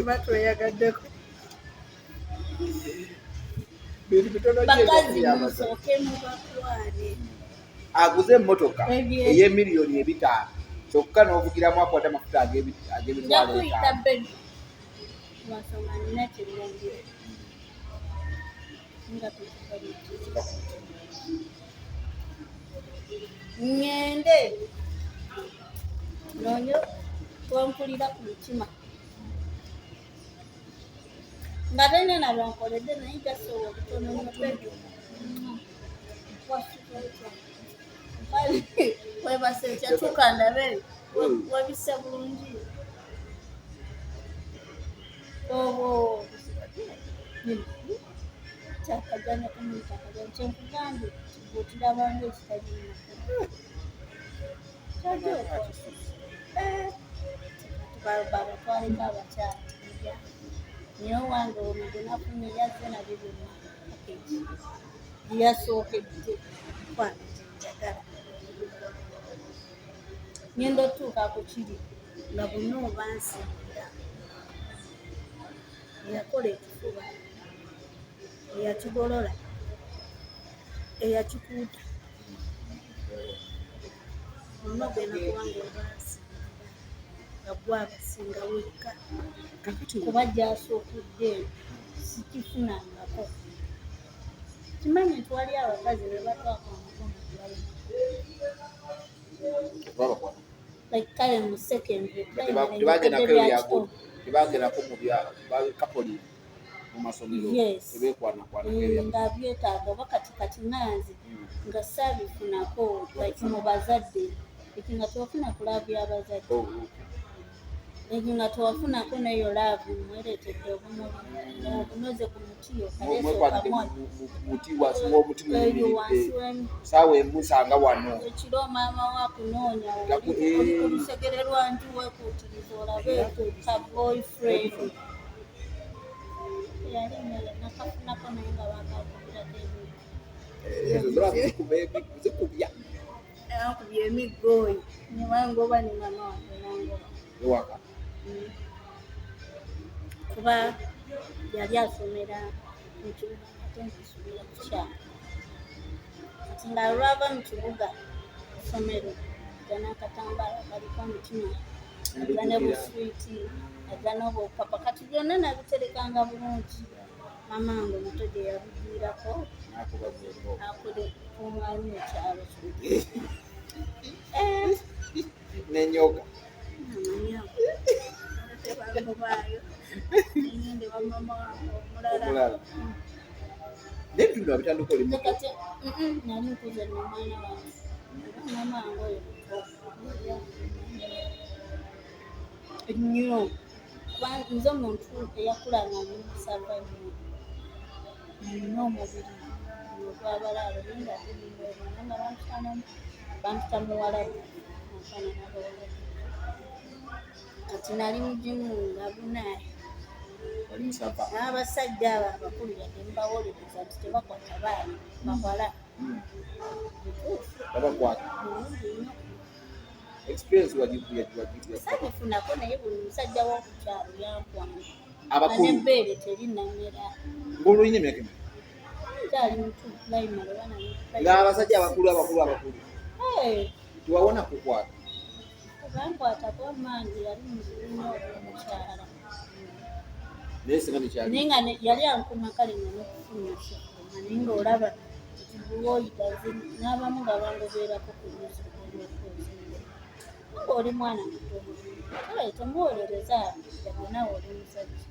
A: batweyagaddeko
C: bintu bitono
A: bakazi musooke mubakwane
C: aguze emmotoka ey'emiliyoni 5 kyokka n'ovugiramu akwata amafuta ag'emitwalo
A: Nakuyita Ben. Wasoma nina kirungi. Nga tukibaliti. Ngende. Nonyo twampulira ku mutima. Nga tene nalwankoledde naye gasobola okutono nnyo Pedro. Webase kyatuuka ndabe wabise bulungi. Obo kyakajanya kumuyita kyenkugambye bwekirabanga ekitalina babatwaleko abakyala naye owange ono gwe nafunye yazze nabyo byonna package yeyasookedde kwange kyenjagala ngenda otuuka ku kiri nga bonna oba nsinda eyakola ekifuba eyakigolola eyakikuuta bonna ogenda kubanga oba nsinda nga gwe abasinga wekka kuba gyasookudde sikifunangako kimanyi nti wali abakazi be batwaka omukono like kale mu secondary
C: tebagerako mu bya kapoli mu masomero tebekwanakwana
A: nga byetaaga oba kati nanze nga saabifunako like mu bazadde eki nga tewafuna kulaavu y'abazadde eki nga tewafunako neyo laavu mwereetedde obunoze ku muti
C: muti wansi w'omuti saawa emusanga wano
A: ekiro maama wakunoonya olusegere lwanju wekuutiriza olabe ka boyfriend yali nakafunako naye nga
C: zikubya
A: akubya emigooyi newangoba ne mama wange nangoba
C: ewaka
A: kuba yali asomera mu kibuga ate nkisomera ku kyalo kati nga lwava mu kibuga essomero ajja n'akatambaala kaliko omutima ajja ne buswiti ajja n'obupapa kati byonna nabiterekanga bulungi mama wange omuto gye yabiviirako akole omwami mu kyalo
C: nenyoga
A: tebangobaayo ngende wa mama wange omulala
C: naye bino abitandika oli
A: kati nali nkuze n'omwana wange mama wange oyo ennyo kuba nze omuntu eyakula nga nmusava nnyo nina omubiri ogw'abalaalo naye nga ndimubona nga bamputa muwalabu nfaanana abawalabu kati nali mugimu nga bunaye n'abasajja abo abakulu yadde mbawolereza nti tebakwata baana bawala
C: babakwata experience
A: sabifunako naye buli musajja w'okukyalo yampwanga
C: abakulu
A: nebbeere terinamera
C: ng'olulina emyaka emeka
A: kyali mutu primary
C: ng'abasajja abakulu tewawona kukwata
A: bankwatako mangi yali muzibunya omukyala
C: naye singa nekyali
A: naye nga yali ankuma kale nga nokufuna kifuma naye ng'olaba ekibuwoyigazi n'abamu nga bangobeerako ku luzi olw'okwezimba nga oli mwana mutono kale temuwolereza yagwe nawe oli musajja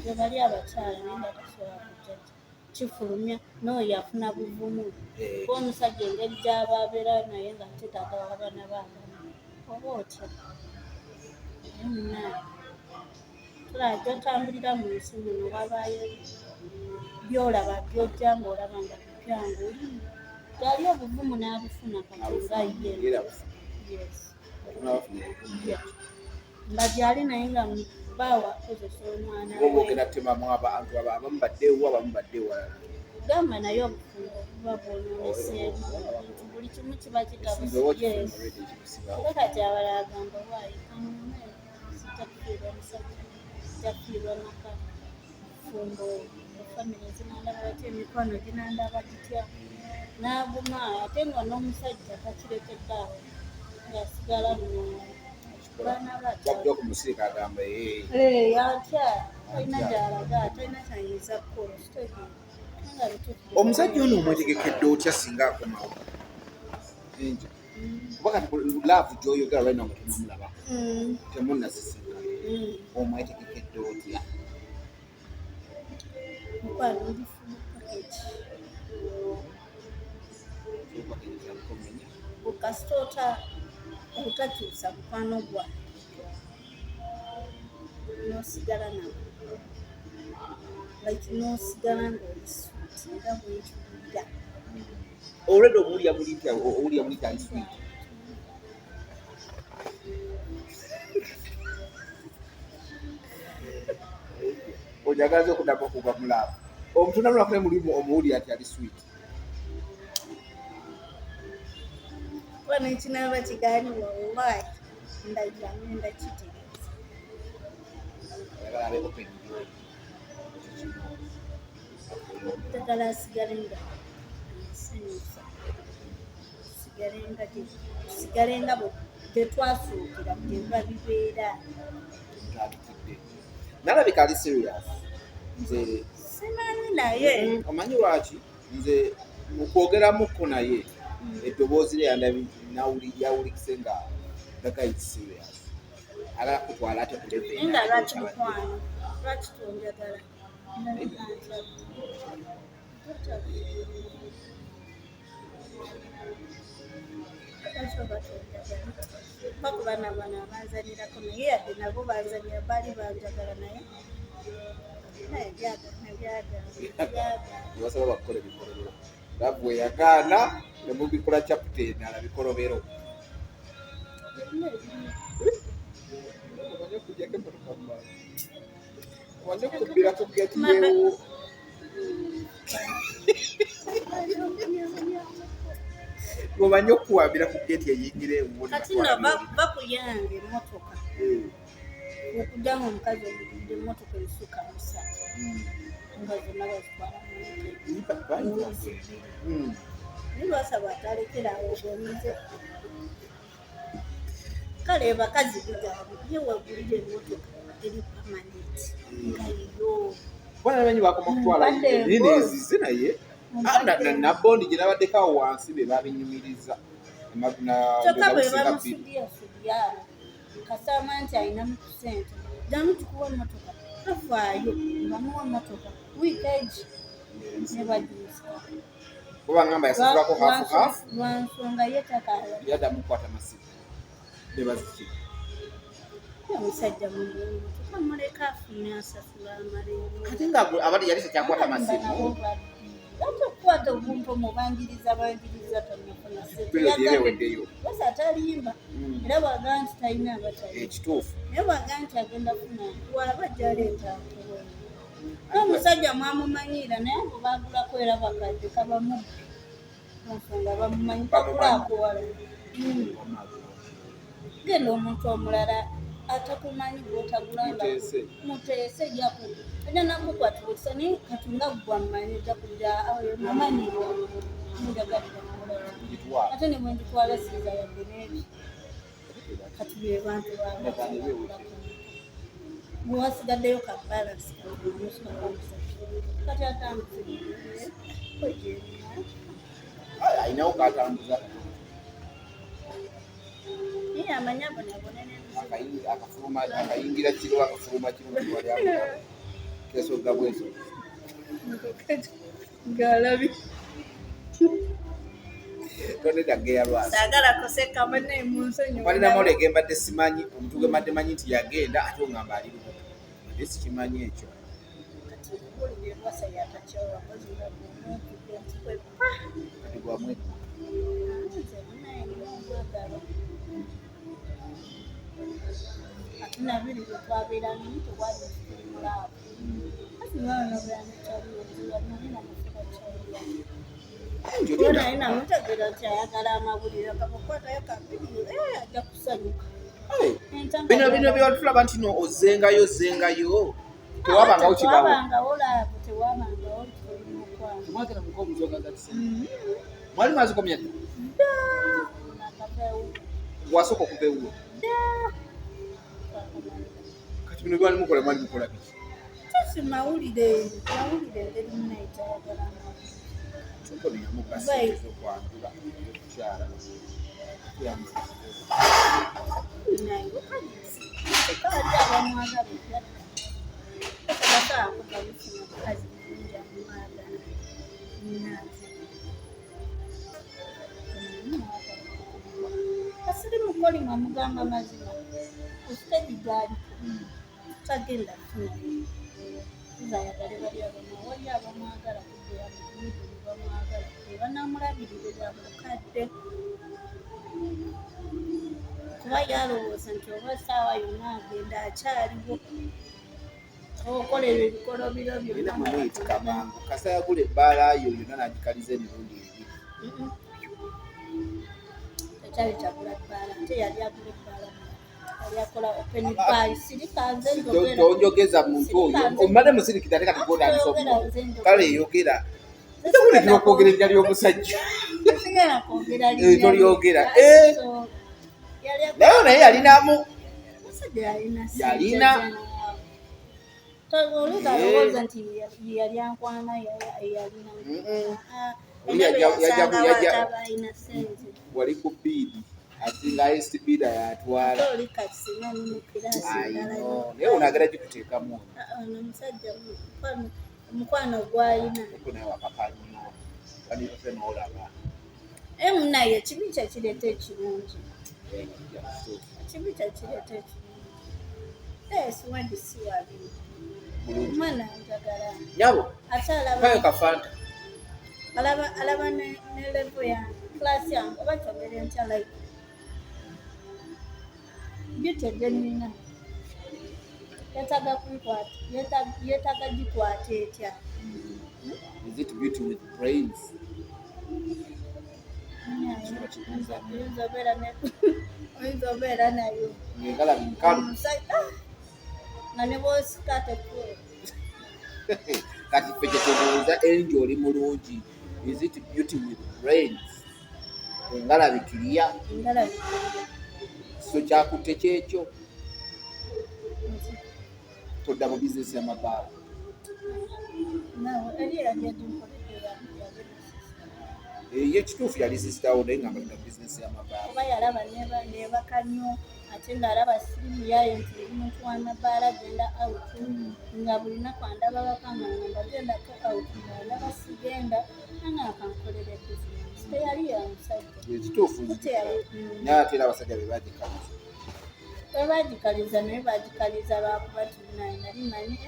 A: gye bali abakyala naye nga tasobola kujja kifulumya n'oyo afuna buvumu kuba omusajja engeri gy'aba abeera naye nga tetaaga abaana baagana oba otya naye munaye tulaba gy'otambulira mu nsi muno wabaayo byolaba byojja ng'olaba nga byangu gyali obuvumu n'abufuna kati nga ye nga gyali naye nga baawa akozesa omwana
C: oba ogenda temamu abantu abamu baddeewo abamu badde ewalala
A: gamba naye obufumbo buba bwonooneseemu nti buli kimu kiba kitabusiyeera kati abalala gamba waayikanumee sitafiirwa musajja sitafiirwa maka fumbo family zinandaba batya emikwano ginandaba gitya n'aguma ate nga n'omusajja takirekedde awo ngasigala baana
C: bajja okumusirika agamba
A: yatya talina gy'alaga talina kyayinza kukola
C: omusajja ono omwetegekedde otya singa akomawo enja kuba kati laavu gy'oyogera lwalina nga tunamulaba temunnazisinkana omwetegekedde otya
A: mukwano ndi full package bukasita obutakyusa mukwano gwa n'osigala nawo like n'osigala ng'oli sweet nga bwekiwulira
C: olwedde owulya buli ali sweet ojagaza okuddamu okuva mulaavu omutunamulakune mulimu omuwulira ati ali sweet
A: bwana ekinaba kigaaniwa wallahi ndagenda kitegeeza ddagala asigale nga nsanyusa sigale nga tetwasuukira byeba bibeera
C: nalabika ali serious nze
A: simanyi naye
C: omanyi lwaki nze mukwogeramuko naye eddoboozi lye yawulikise nga dagayi serious ala kutwala ate
A: nga lwaki mukwano lwaki tonjagala bakuba nabana abanzanirako naye yadde nabo banzanira baali banjagala naye
C: basaba bakukola ebikolobero lavu eyagaana nemubikola captain ala bikolobero omanye kubbira ku geti yewo omanye okuwambira ku geti eyingire
A: kati no bakuyanga emmotoka okudda nga omukazi omugudde emmotoka esuka musa nga zonna bazitwala nibasaba atalekerawo obwomize kale bakazi bigabi ye wagulire emmotoka eri permanent nga yo
C: banamanyi bakoma kutwala nini ezize naye nabondi gye nabaddeko awo wansi be babinyumiriza
A: kyokka bwe bamusudiyasudya kasama nti ayinamu ku sente ddamu tukuwa emmotoka tafaayo bamuwa emmotoka wiikeegi ne bagimusa
C: kubangamba yasasulako hafu
A: lwansonga yetakala
C: yaddamu kukwata masimu nebaziki
A: omusajja mulungi tukamuleka afune asasula amarengo
C: ate nga abadde yali sekyakwata masimu
A: ate okukwata obumpa omubangiriza tonnafuna
C: yeeweddeyo
A: basi atalimba era bwaga nti talina abatali
C: ekituufu
A: naye bwaga nti agenda funa wabajja aleeta n'omusajja mwamumanyira naye abo bagulako era bakadde kabamu ensonga bamumanyi kakulaakowala genda omuntu omulala atakumanyi gwotagulanda muteese jaku ajja nakukwatibutisa naye katunga gwamanyi jakuja amanyirwa njagalira ate ne bwenditwala siiza yadde nebi kati be bantu bwewasigaddeyo ka balansi kati atambuse
C: ayinawo katambuza
A: naye amanya bonabonene
C: akayingira kiro akafuluma kiro kesoga bweso
A: ngalabi
C: tonedageya lwasi
A: sagala koseka bane munsonyo
C: balina molege mbadde simanyi omuntu gwe mbadde manyi nti yagenda ate ongamba ali lubo mbadde sikimanyi ekyo kati gwamwe
A: nabiri twabera muntu wali mulabo asingana bwana Jona ina mutegera kyayagala amabuliro akakwata yakabiri ajja kusanyuka
C: bino byotulaba nti no ozengayo tewabanga ukibawo
A: tewabanga olabo tewabanga
C: mwagala mko mzoga ngati mwalimu azikomya wasoko kubewo kati bino bali mukola mwalimu kola biki
A: sisi mawulire teri munayitayagala
C: tuko ni mukasizo kwa ndula kuchara
A: nayo kali abamwagala kata akugabisina kazi kunja mwaga nazi asiri mukoli mwamugamba mazima usitedi gali tagenda kufuna zayagale bali abamu wali abamwagala kugera mu bidu bamwagala banamulabirira mukadde kuba yalowooza nti oba essaawa yonna agenda akyaliwo okolera ebikolo biro
C: byonna mumuyita mangu kasa yagula ebbaala yo yonna n'agikaliza emirundi ebiri
A: tekyali kyagula bbaala ate yali agula ebbaala yali akola open bar sirikanze
C: tonjogeza muntu oyo omale musirikira ate katigodanisa kale yogera tekuletera okwogera erinnya ly'omusajja tolyogera naye yalinamu yalina
A: oludalowooza nti yali ankwana yalina alina sente
C: wali ku biidi ati layisi biida yatwala naye onagala gikuteekamu
A: omusajja omukwano gwalina
C: naye wakapa nnyo kanise noolaba
A: munaye ekibi kyekireeta ekirungi ekibi kyekireeta ekirungi siwendisi wabiri omwana njagala
C: nyabo
A: ate
C: kayo kafanta
A: alaba ne levo ya klasi yange oba kyogere ntya like byetedde nina yetaga kunkwata yetaga gikwata etya
C: is it beauty with brains
A: oyinza obeera nayo
C: ngala bikalu
A: nga ne bwosikate
C: kati ffe kyetubuuza enjo oli mulungi is it beauty with brains engalabikirya so kyakutte kyekyo todda mu bizinesi y'amabaala ye ekituufu yali sisitawo naye nga mbalina bizinesi y'amabaala
A: kuba yalaba nebaka nnyo ate ng'alaba sirimu yayo nti omuntu w'amabaala agenda out nga buli naku andaba bakanga nga mbagendako out ng'alaba sigenda anga akankolera bizinesi teyali ya musajja
C: ekituufu naye ate era abasajja be bagikaliza
A: bagikaliza naye bagikaliza lwakuba tinaye nali manyi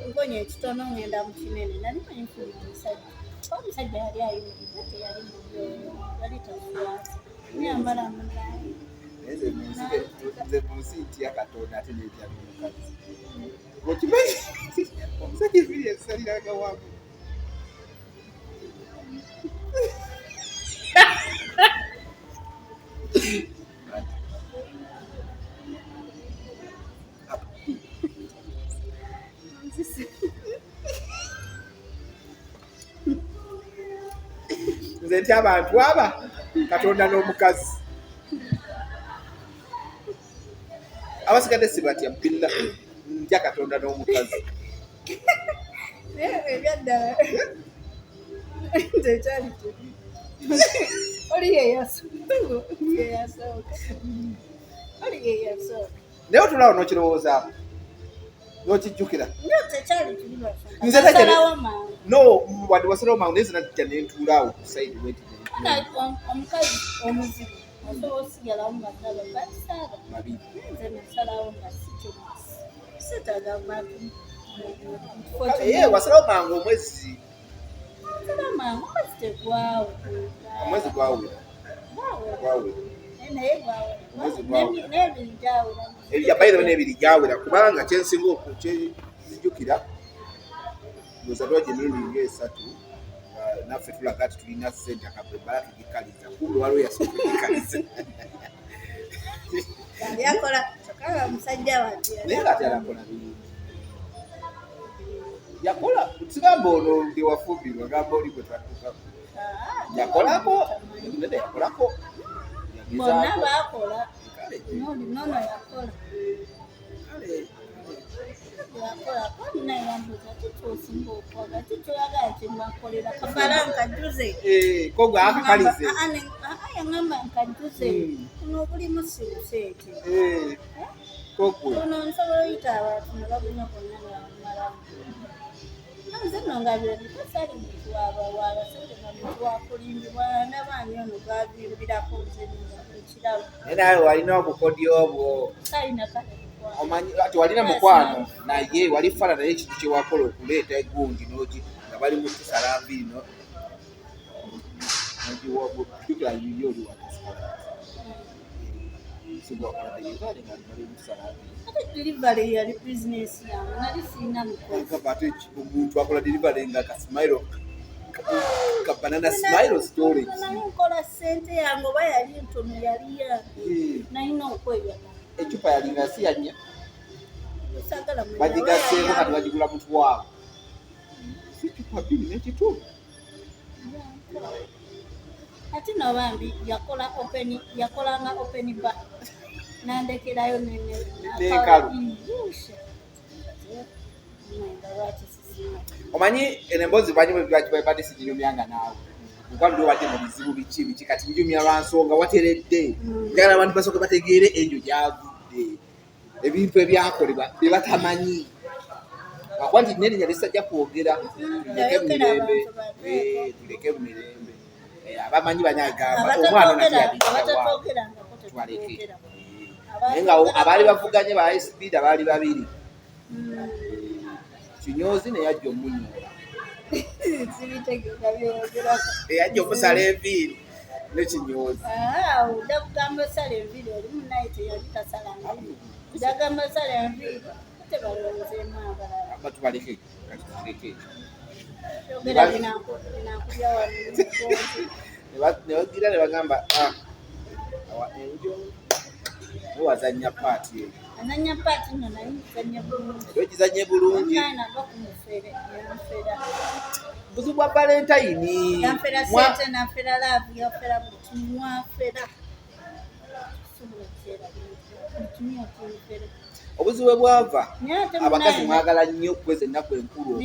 A: nkonya ekitono ngenda mu kinene nali manyi nfuna omusajja omusajja yali ayimiridde teyali mubyoyo yali takwasa nyambala munaye
C: nze mu nsi ntya katonda ate netyamu omukazi okimanyi omusajja ebiri esaliraga wamu nze ntya abantu aba katonda n'omukazi abasigadde si batya mpilla ntya katonda n'omukazi
A: ebyaddala nze ekyali kibi oli yeyasooka
C: naye otulawo n'okirowoozaako n'okijjukira
A: tekyali kibi
C: nze
A: basalawo mangu
C: no wadde wasalawo mangu naye zina zijja nentuulaawo ku saidi weti
A: omukazi omuzibu osobola osigalawo nga ddala balisaala
C: mabiri
A: nze nasalawo nga sitagambatu
C: wasalawo mangu omwezi
A: mangu omwezi tegwawo
C: omwezi gwawera
A: naye gwawera n'ebiri gyawera
C: ebyabaire n'ebiri gyawera kubanga kyensinga okukizijjukira ndoza lwaje emirundi ng'esatu naffe tulaga ati tulina ssente akabbala tugikaliza kumbe waliwo yasooka okugikaliza
A: yakola kyokka musajja wati
C: naye nga ate alakola birungi yakola sigamba ono ndi wafumbirwa gamba oli kwetatuka yakolako nede yakolako
A: bonna bakola nono yakola yakola konna yambuza kikyosinga okwaga kikyoyagala kyemwakolera kabala nkajuze
C: kogwe akakalize
A: yaŋamba nkajuze kuno obulimu sibuseeti
C: kogwe
A: ono nsobola oyita abantu ne bagumya bonna nebamalamu nze nno nga byebikosali muntu wabasajja nga muntu wakulimbibwa nabaani ono gavimbirako nze ekirabo
C: naye nawe walina obukodyo obwo
A: talina kale
C: omanyi ati walina mukwano naye wali fala naye ekintu kyewakola okuleeta egundi nogi nga bali mu kusala nviri nogiwokikira bibi oli
A: delivery yali business yange nali siina
C: mukozi omuntu akola delivery nga kasimairo kabanana smile storage
A: nali nkola ssente yange oba yali ntono yali yange nalina okweyama
C: ecupa yalinga si yanya bagigaseeko kati bagigula mutwalo si cupa bbiri n'ekitundu
A: ate nobambi yakolanga open bar nandekerayo
C: nekalu omanyi emboozi banyibati siginyumyanga naawe mukwano lwe wadde mu bizibu biki kati njumya lwansonga wateredde njagala abantu basooke bategeere enjo gyavudde ebintu ebyakolebwa bye batamanyi akuba nti nerinnya lisajja kwogera tuleke mu mirembe abamanyi banyagamba omwana natwaleke naye nga abaali bavuganye ba speed abaali babiri Kinyozi neyajja omunyoola eyajja okusala enviiri nekinyozi
A: ojja kugamba osala enviiri oli munaye teyali tasala nviiri ojagamba osala enviiri ate balonzeemu abalala
C: batubaleke katuleke
A: yogera binakubya
C: nebagira nebagamba enjo wazanya paati eyo
A: azanya paati nno naye nkizanya bulungi
C: ekizanye bulungi
A: nava kumufere yamufera
C: buzibu bwa valentine
A: yamfera sente nafera laavu yafera buti mwafera
C: obuzibu bwe bwava abakazi mwagala nnyo kweza ennaku enkulu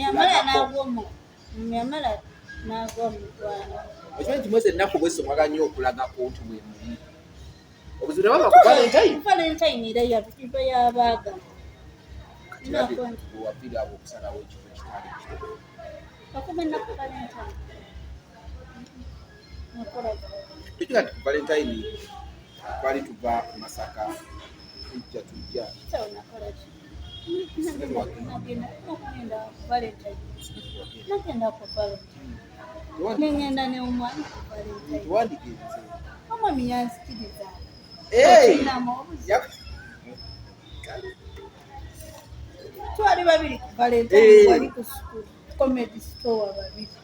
A: myamala nagwa mugwana
C: ekimanyi kimweza ennaku bwese mwagala nnyo okulagako nti bwe muli obuzibu ne bava ku
A: valentine era yabiba yabaaga
C: wapiri abo okusalawo ekifo kitali kito
A: okuba ennaku valentine
C: ekyo kati ku valentine twali tuva ku Masaka tujja
A: nagenda ku valentine nengenda neomwana ku valentine
C: tuwandigenze
A: omwami yanzikiriza twali babiri ku valentine wali ku school comedy store babiri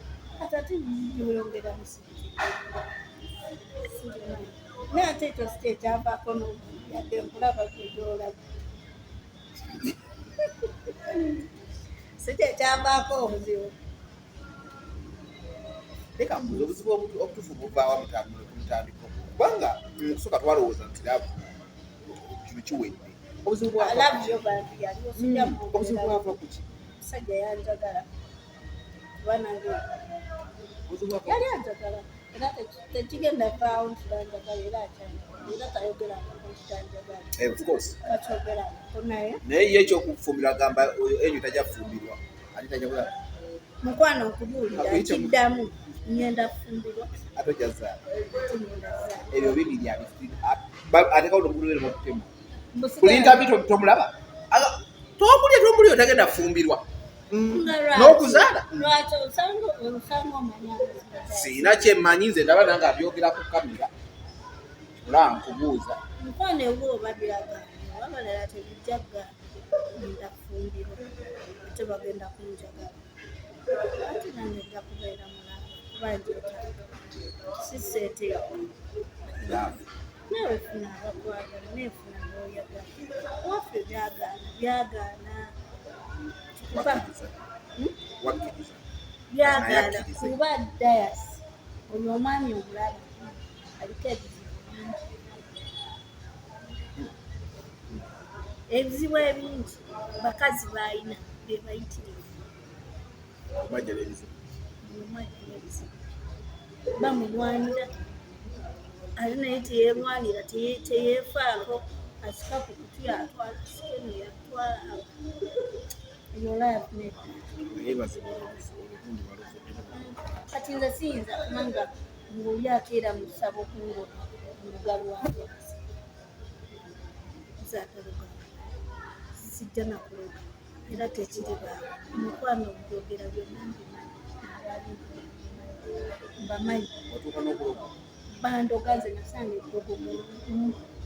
A: atati yongera musiki naye ate ekyo si ekyavaako yadde nkulaba gyegyolaba si kyekyavaako obuzibu
C: leka mbuzi obuzibu obutufu buvaawa mutandiko kubanga kusooka twalowooza nti labu kino kiwedde obuzibu bwava kuki
A: musajja yanjagala kuba nange yali anjagala era tekigenda vaawo nti tanjagala era akyanjagala era tayogeranga nti tanjagala akyogerako naye
C: ye ekyokufumbirwa agamba enyo tajja kufumbirwa ate tajja kulaba
A: mukwano okubuulira kiddamu ngenda kufumbirwa
C: ate ojazaala ebyo bibiri atekawo nomulwere mukutema kulinta bito tomulaba tomulye otagenda kufumbirwa n'okuzaala
A: lwaki osanga omanya
C: siina kyemmanyi nze ndaba nange abyogera ku kamera ola nkubuuza
A: mukwano ewo oba byagaana abalala tebijjagga ngenda kufumbirwa ate bagenda kunjagala ate nange nja kubeera mulaba kuba njeetaaga siseete nawe funa abakwagala neefuna b'oyagala waffe byagaana
C: wakkiriza
A: byagala kuba dayas oyo omwami omulaba aliko ebizibu ebingi bakazi balina bebayitirivu bamulwanira ate naye teyerwanira teyeefaako asika ku kutu yatwala sikeno yatwala kati nze siyinza kubanga ng'oli akeera mu ssabo kungo olugal wange zaataloga sijja nakuloga era tekiri baawe omukwano obyogera byonna mbamanyi bandoga nze nasanga egogo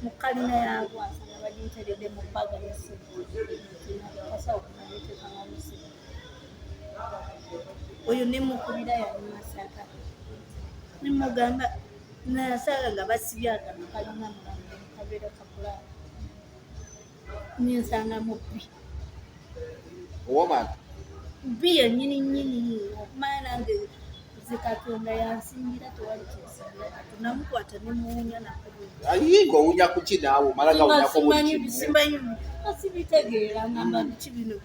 A: mu kalina yagwasa nga bagiyiteredde mu bbaga yasekasawo kunabetekangamusi oyo nemukubira yali Masaka nemugamba nasanga nga basibye akantu kalina mulambo kabeera kakulaaba nensanga mubbi bbi yennyini okumanya nange zikatonda yansingira tewali kyensingira namukwata nemuwunya
C: ayinga owunya kuki naawe omala gawunyako
A: simbanyi asibitegeera ngamba biki bino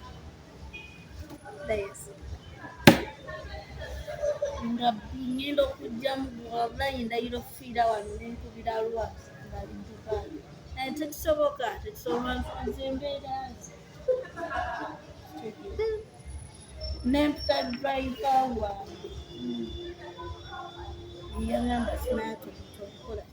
A: nga ngenda okujjamu wabulayi ndayira okufiira wano nenkubira lwasi ngalimbukaali naye tekisoboka nze embeera nze nemputa driva wange yagamba sinaato okola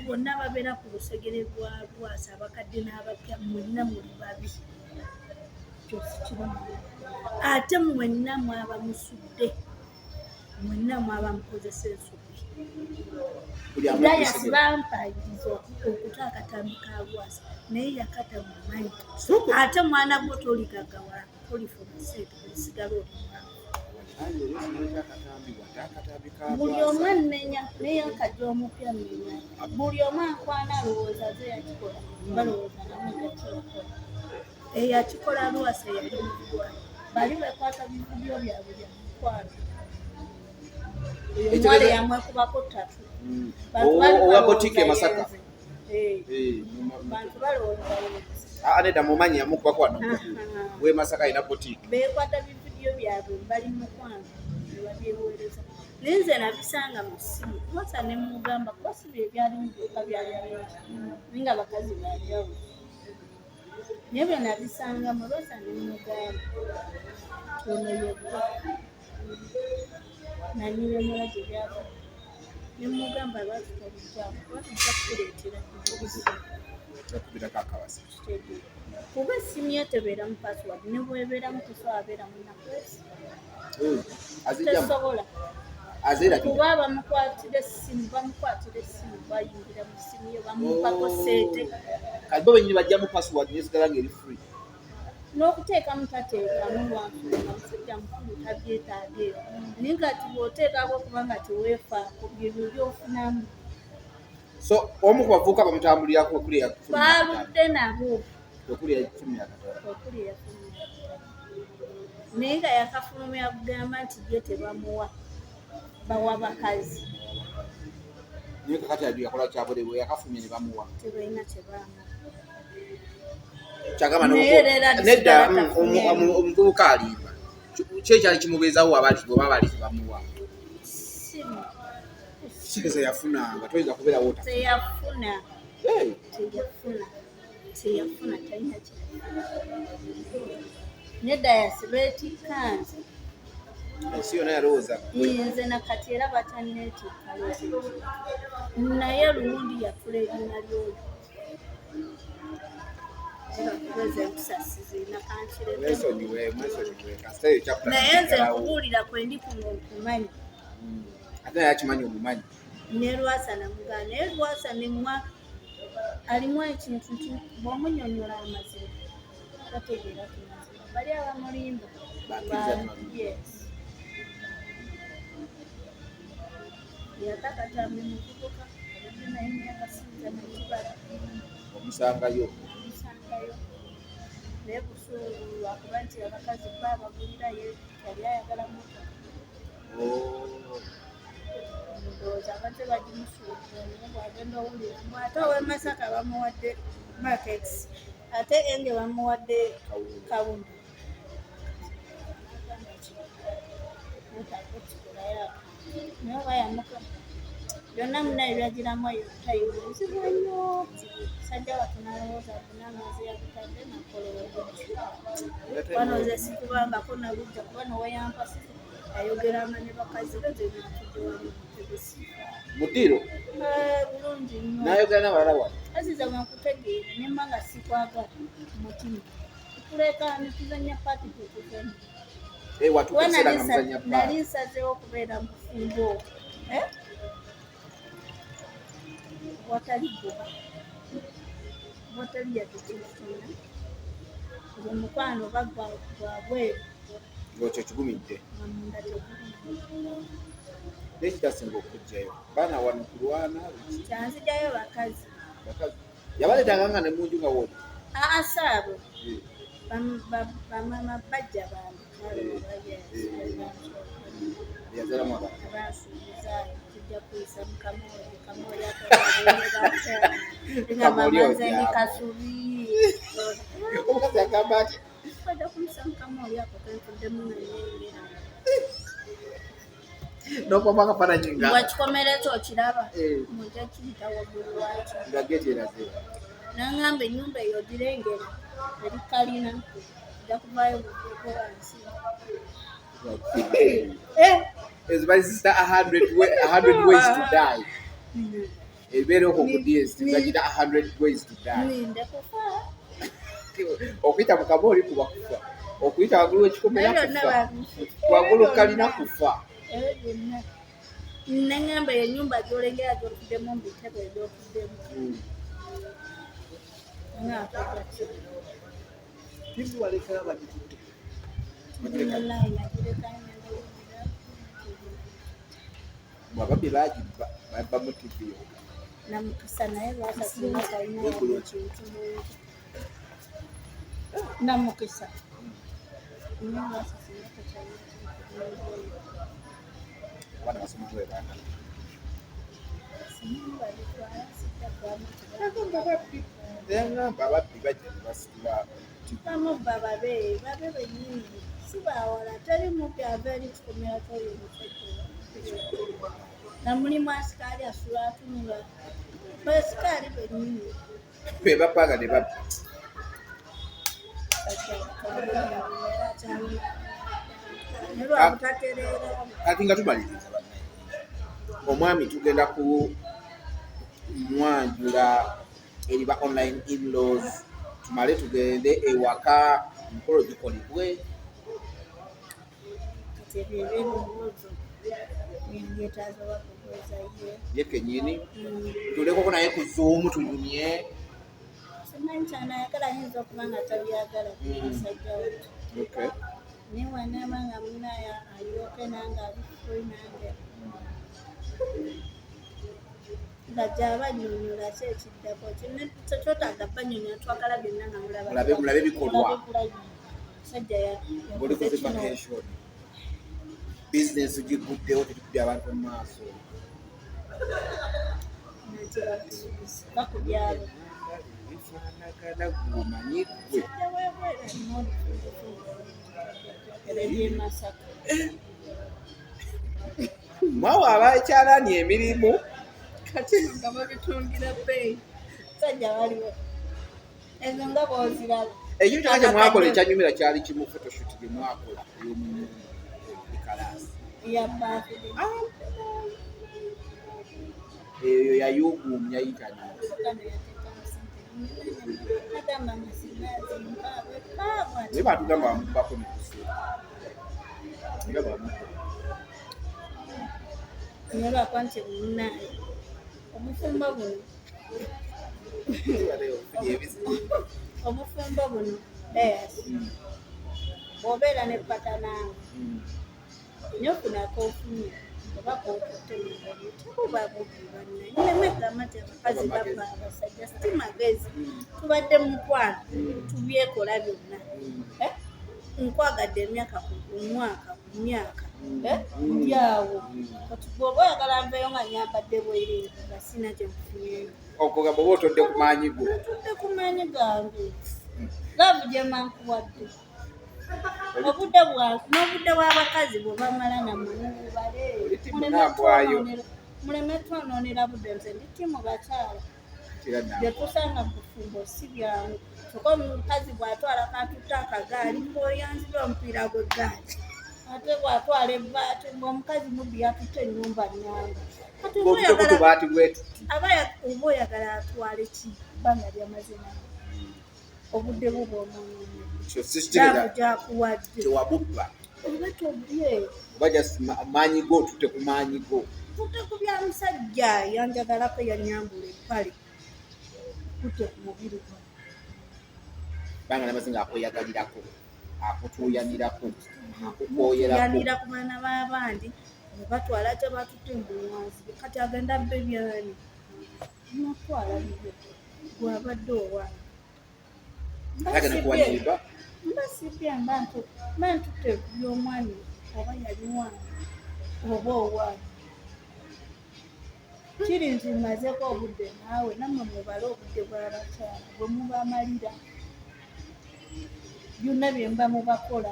A: bonna babeera ku lusegere lwa Lwasa abakadde n'abapya mwenna muli babi ate mwenna mwaba musudde mwenna mwaba mukozesa ensubi dayasi bampagiriza okuta akatambi ka Lwasa naye yakata mu manyi ate mwana gwo toligagawala tolifuna sente olisigala buli omu annenya naye akajja omupya nnenya buli omu ankwana alowooza ze yakikola balowooza namujakikola eyakikola Lwasa yali muvubuka bali bekwata bivubyo byabwe bya mukwano omuwala yamwekubako ttatu
C: owa botike Masaka
A: bantu balowooza
C: aneda mumanyi yamukubako wano we Masaka alina botike
A: bekwata bivubyo byabwe bali mukwano nebabyewolereza naye nze nabisanga mu ssimu Lwasa ne mugamba kubasiba ebyali mu byokka byali bingi ninga bakazi banjawulo naye bwe nabisanga mu Lwasa ne mugamba ono yegwa nanyiremula gye byava ne mugamba lwaki tobijjamu lwaki ntakuleetera kuba essimu ye tebeera mu password ne bwebeera mu kusobola abeera mu nakwesi tesobola kuba bamukwatira essimu bayingira mu ssimu ye bamupako sente
C: kati bo benyini bajjamu password nesigala ng'eri free
A: n'okuteekamu tateekamu lwansonga musajja mukulu tabyetaaga eyo naye kati bw'oteekako kubanga teweefaako byebyo byofunamu
C: so omu ku bavubuka bamutambulirako okuli
A: baaludde nabo
C: okuli efulumi
A: naye nga yakafulumi yakugamba nti ye tebamuwa bawa bakazi
C: naye kakati adi yakola kyabulewe yakafulumye ne bamuwa
A: tebalina kyebamuwa
C: kyagamba nedda omuvubuka alimba kyekyali kimubeezawo oba bali tebamuwa kigeze yafunanga toyinza kubeerawo
A: teyafuna talina kye nedda yasibeetikka nze
C: ensi yonna yalowooza
A: nze nakati era batanneetikka naye lundi yatula erina lyoyo naye nze nkubuulira kwe ndi kuno nkumanyi
C: ate naye akimanyi omumanyi
A: ne Lwasa namugaa naye Lwasa nemwa alimu ekintu nti bw'omunyonyola amazima bategeera ku mazima bali abamulimba yakakatambi muvubuka
C: Omusangayo
A: naye kusuubulwa kuba nti abakazi baabagulira ye yali ayagala motoka. Ndowooza abadde bagimusuubula naye bw'agenda owulira ate ow'e Masaka bamuwadde Makex ate Enge bamuwadde Kawundo. Naye oba yamuka byonna muna ebyagiramu eyo tayibuuzibwa nnyo sajja watunalowooza kunamaazi yagutadde nakolera wano ze sikubangako nabujja kuba noweyampasize ayogeranga ne bakazi be zenatuddewamutegesifa
C: mudiro
A: bulungi nnyo
C: nayogera n'abalala wano
A: aziza bwakutegeera nemba nga sikwagala mutima tukuleka netuzanya paati tetuzanya nali nsazeewo okubeera mu bufumbo watali ggoba watali yatekifuna omukwano bagwa bweru
C: ng'okyo kigumidde
A: amunda tegulina
C: nekitasinga okujjayo baana wano kulwana
A: kyanzijayo bakazi
C: yabaleetanga nga ne munju nga woodi
A: saabo bamama bajja bange
C: yazalamu abaana
A: abasuubiza tujja kuyisa mu kamooli akaamaze ne kasubi
C: omukazi agamba ati
A: bajja kuyisa mu kamooli ako kentuddemu nayengera
C: n'okwamba akafaananyi nga
A: bwakikomera ekyo okiraba mujja kiyita waggulu waakyo
C: nga geti eraze
A: nangamba ennyumba eyo girengera eri kalina ojja kuvaayo mukolansi
C: ezibalizisa 100 ways to die ebeera okwo ku DST bagita 100 ways to die
A: ninde kufa
C: okuyita mu kamooli kuba kufa okuyita waggulu w'ekikomera kufa waggulu kalina kufa
A: byonna nangamba eyo ennyumba gyolengera gyotuddemu mu bitebe ebyotuddemu
C: tibuwalekera bagitutte ababbi bagibba babba mu tivi
A: namukisa naye lwakasinga kalina ekintu namukisa
C: abaana basomesa webaana engamba ababbi bajja ne basitula
A: bamubba babe bennyini si bawala teri mubbi ava eri kikomera kyoyo omusajja namulimu asikaali asula atunula basikaali bennyini
C: be bapaga ne babbi kati nga tumaliriza omwami tugenda ku mwanjula eriba online in-laws tumale tugende ewaka omukolo gikolebwe ye kenyini tulekoko naye ku Zoom tunyumye
A: simanyi kyanayagala ayinza okuba nga tabyagala musajja wetu naye wanaaba nga munaya alyoke nange alifui nange nga gyaba nnyonnyola ki ekiddako kyotaaga banyonnyola twagala byonna nga
C: mulabe bikolwa
A: musajja
C: olikoze vacation bizinesi giguddewo tetukubye abantu mu maaso
A: bakubyalo
C: bifaanagana gwomanyi gwe mwawe abakyalaani emirimu
A: kati nga babitungira bbeeyi sajja waliwo ezo nga bwoziraba
C: ekyo kyona kyemwakola ekyanyumira kyali kimu photoshoot gye mwakola ey'omunyumba ekalaasi
A: yabbafide
C: eyo yayugumya internet
A: agamba amasigazi
C: naye batugamba bamubbako netuseera era bamuba
A: nyolwako nti munaye obufumbo buno obufumbo buno bw'obeera ne patananga nyo funako ofunye bakokutte mubali tekuba bubi banne nemegamba nti abakazi bava abasajja si magezi tubadde mukwano tubyekola byonna nkwagadde emyaka ku mwaka ku myaka ndi awo kati bw'oba oyagala nveeyo nga nyambadde bwereere nga sina kye nkufunyeyo
C: okugamba oba otodde ku maanyi go
A: otudde ku maanyi gange laavu gye mankuwadde obudde n'obudde bw'abakazi bwe bamala nammwe mububale muleme twonoonera budde nze ndi timu bakyala bye tusanga mu bufumbo si byangu kyokka omukazi bw'atwala katutte akagaali ng'oyanzibwa omupiira gw'eggaali ate bw'atwala ebbaati ng'omukazi mubbi yatutte ennyumba nnyange kati oba oyagala atwale ki bbanga lyamazima obudde buba omwanyumyaavu gyakuwadde
C: tewabubba
A: oba tobye
C: oba maanyi go otutte ku maanyi go
A: tutte ku bya musajja yanjagalako yanyambula empale tutte ku mubiri gwe
C: banga namazinga akweyagalirako akutuuyanirako akukooyerako
A: ku baana b'abandi ne batwala kye batutte mbuwanzi kati agenda bbe byani natwala bibyo gwabadde owange mba sibye mba ntutte by'omwami oba yali wange oba owange kiri nti mmazeko obudde naawe nammwe mubale obudde bw'abakyala bwe mubamalira byonna bye mba mubakola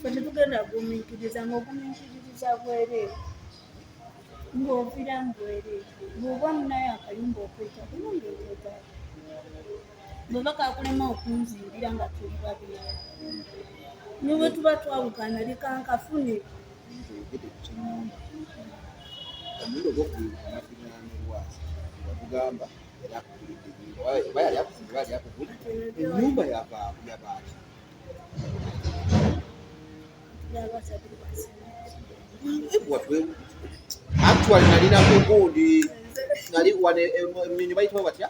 A: fe tetugenda gumiikiriza ng'ogumiikiriza bwereere ng'oviramu bwereere bw'oba munayo akayumba okweta kulungeetegaa bwe bakakulema okunziirira nga tuli babiri ne bwe tuba twawukana likankafune
C: omulindo gw'okunafiranirwazi watugamba era akugulidde oba yali akuzimba yali akugulidde ennyumba yabaaki actually nalinako gundi nali wane emini bayitawo batya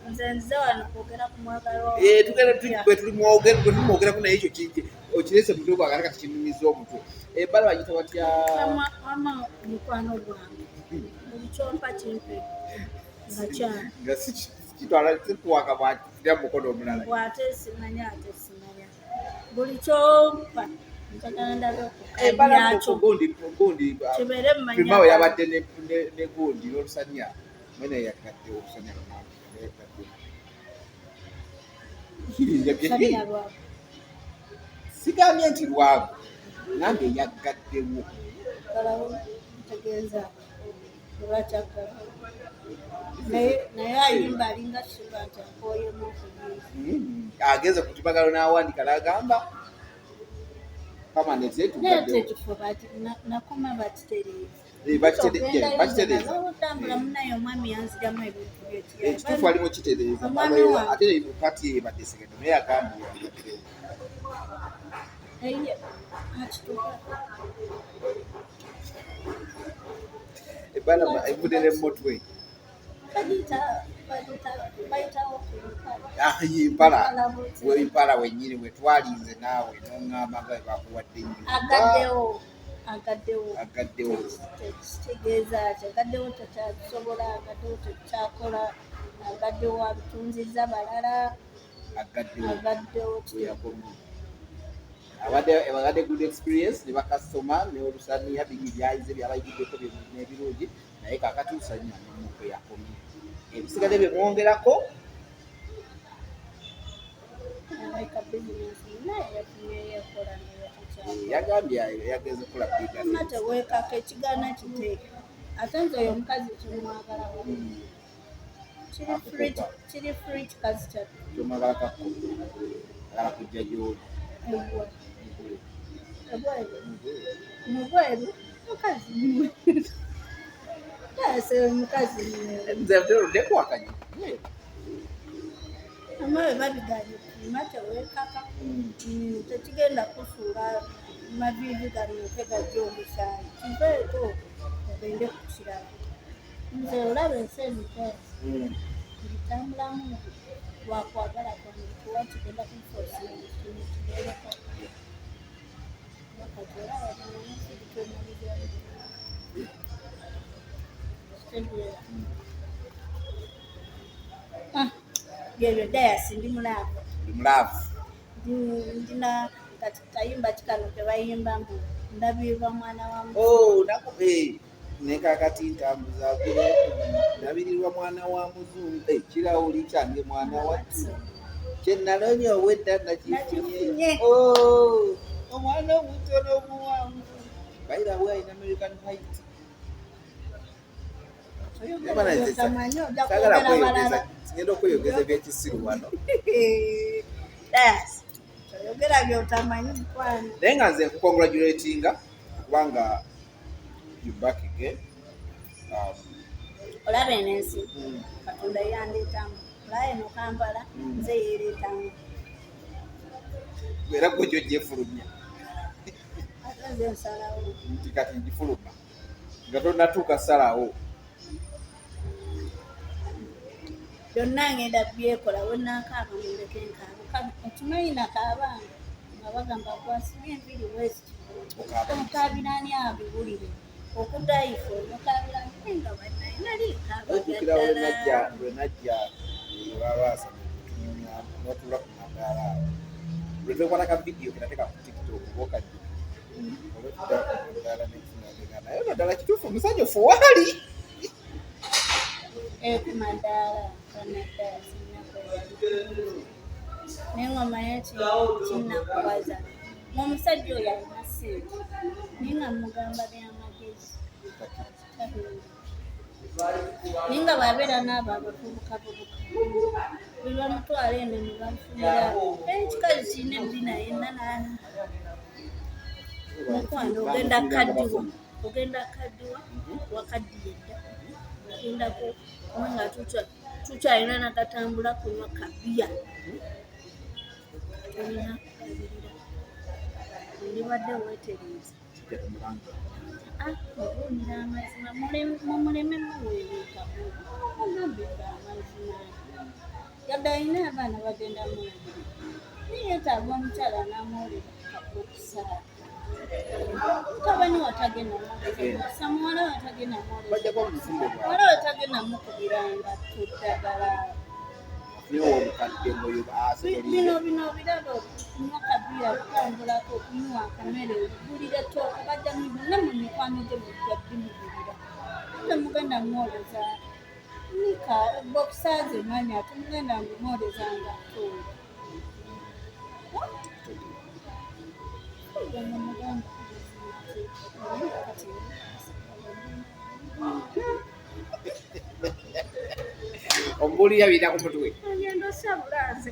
A: nze nze wano kwogera ku mwagalo
C: tulimwogerako naye ekyo okirese mutwe gwagala kati kinumiza omutwe ebbala bagita batya
A: ama mukwano gwange buli kyompa kimpe nga kyama
C: nga kitwala sikuwaka bwatira mukono omulala
A: bwate simanya ate simanya buli kyompa njagala ndabe okukabyakyo kibeere
C: mumanyawe yabadde ne gundi n'olusanya mwene yagadde olusanya sigambye nti lwago nange yagaddewo
A: ntegeeza olwakyagala naye ayimba alinga suga nti akooyemu okuyiiza
C: ageze ku kibagalo n'awandika n'agamba
A: ekifo nakoma bakitereeza otambula munaye omwami yanziramu ebintu
C: ekituufu alimu kitereeza ate pati ebadde segendo naye agambye yagaddewo ebbala evudde n'emmotwe impala wenyini wetwalinze naawe noŋŋamba nga webakuwadde agaddewo
A: kitegeeza ki agaddewo tekyasobola agaddewo tekyakola agaddewo abitunziza balala agaddewo
C: abadde good experience ne bakasitoma neolusaniya bingi byayize byabayigiddeko n'ebirungi naye kakati lusanya nomuko yakomye ebisigadde byemwongerako yagambye yageze kola
A: teweekako ekigaana kiteeka ate nze oyo omukazi kyemwagalako kiri free kikazi kyattu
C: kyomwagalakako agala kujja gyoli
A: mubweru mukazi mukazi
C: nze terudekwakanye
A: amawe babiganye kulima teweekaka tekigenda kusuula mavivi gano okegajja omusaayi kiveeko ogende ku kirala nze olaba ensi emikazi ngitambulamu lwakwagala kwange kuba kigenda kunfoosira ekintu kigereko Byebyo dayasi ndi mulaavu. Ndina kati kayimba kikano kebayimba mbu ndabirwa mwana wa
C: nekakati ntambuza nabirirwa mwana wa muzungu kirawuli kyange mwana wattu kyenalonye obwedda nakifunye omwana omutono omuwanvu bayirawo alina American Height. Sigenda okweyogeza ebyekisiru wano
A: oyogera byotamanyi mukwano
C: naye nga nze nkukongratulatinga kubanga you back again.
A: Olaba enensi Katonda yandeetamu olaba eno Kampala nze yeereetamu
C: era gwe gyojjefulumya
A: ate nze nsalawo
C: nti kati ngifuluma nga tonnatuuka salawo
A: byonna ngenda byekola wenakaaba mundeke nkaaba okimanyi nakaabanga nga bagamba kwasibye enviri west omukaabirani abiwulire okuddayifu omukaabirani nga bannaye nali
C: ojjukirawo lwenajja lwabaasa notula ku madaala awo lwetwekwata ka vidiyo kenateeka ku tiktok bokadde olwetuddaala nekinagega naye naddala kituufu omusanyufu waali
A: ku madaala n'engoma yakinakubaza omusajja oyo alina sente naye nga mugamba byamagezi naye nga bwabeera n'abo abavubukavubuka bwe bamutwala eno ne bamufunira ekikazi kirina ebirina yenna mukwano ogenda kaddiwa wakaddiye dda ogendako nga tukyalina nagatambula kunywa kabiya olina kubirira ndibadde weetereeza obuulira amazima muleme muweeweeka ogambika amazima yadde alina abaana bagenda mulabira niyetaaga omukyala namuwulira okusaa tabani watagenda mwoleza muwala watagenda mwoleza wala watagenda mukubira nga tuddagala bino birabo okunywa kabiya kutambulako okunywa akamere okugulira ettooka bajja mubonna mu mikwano gye mujja bimugulira temugenda mwoleza nika bokusaaza emanya temugenda mwoleza nga ttoola
C: ombuulira bina ku mutwe
A: agenda osabulaze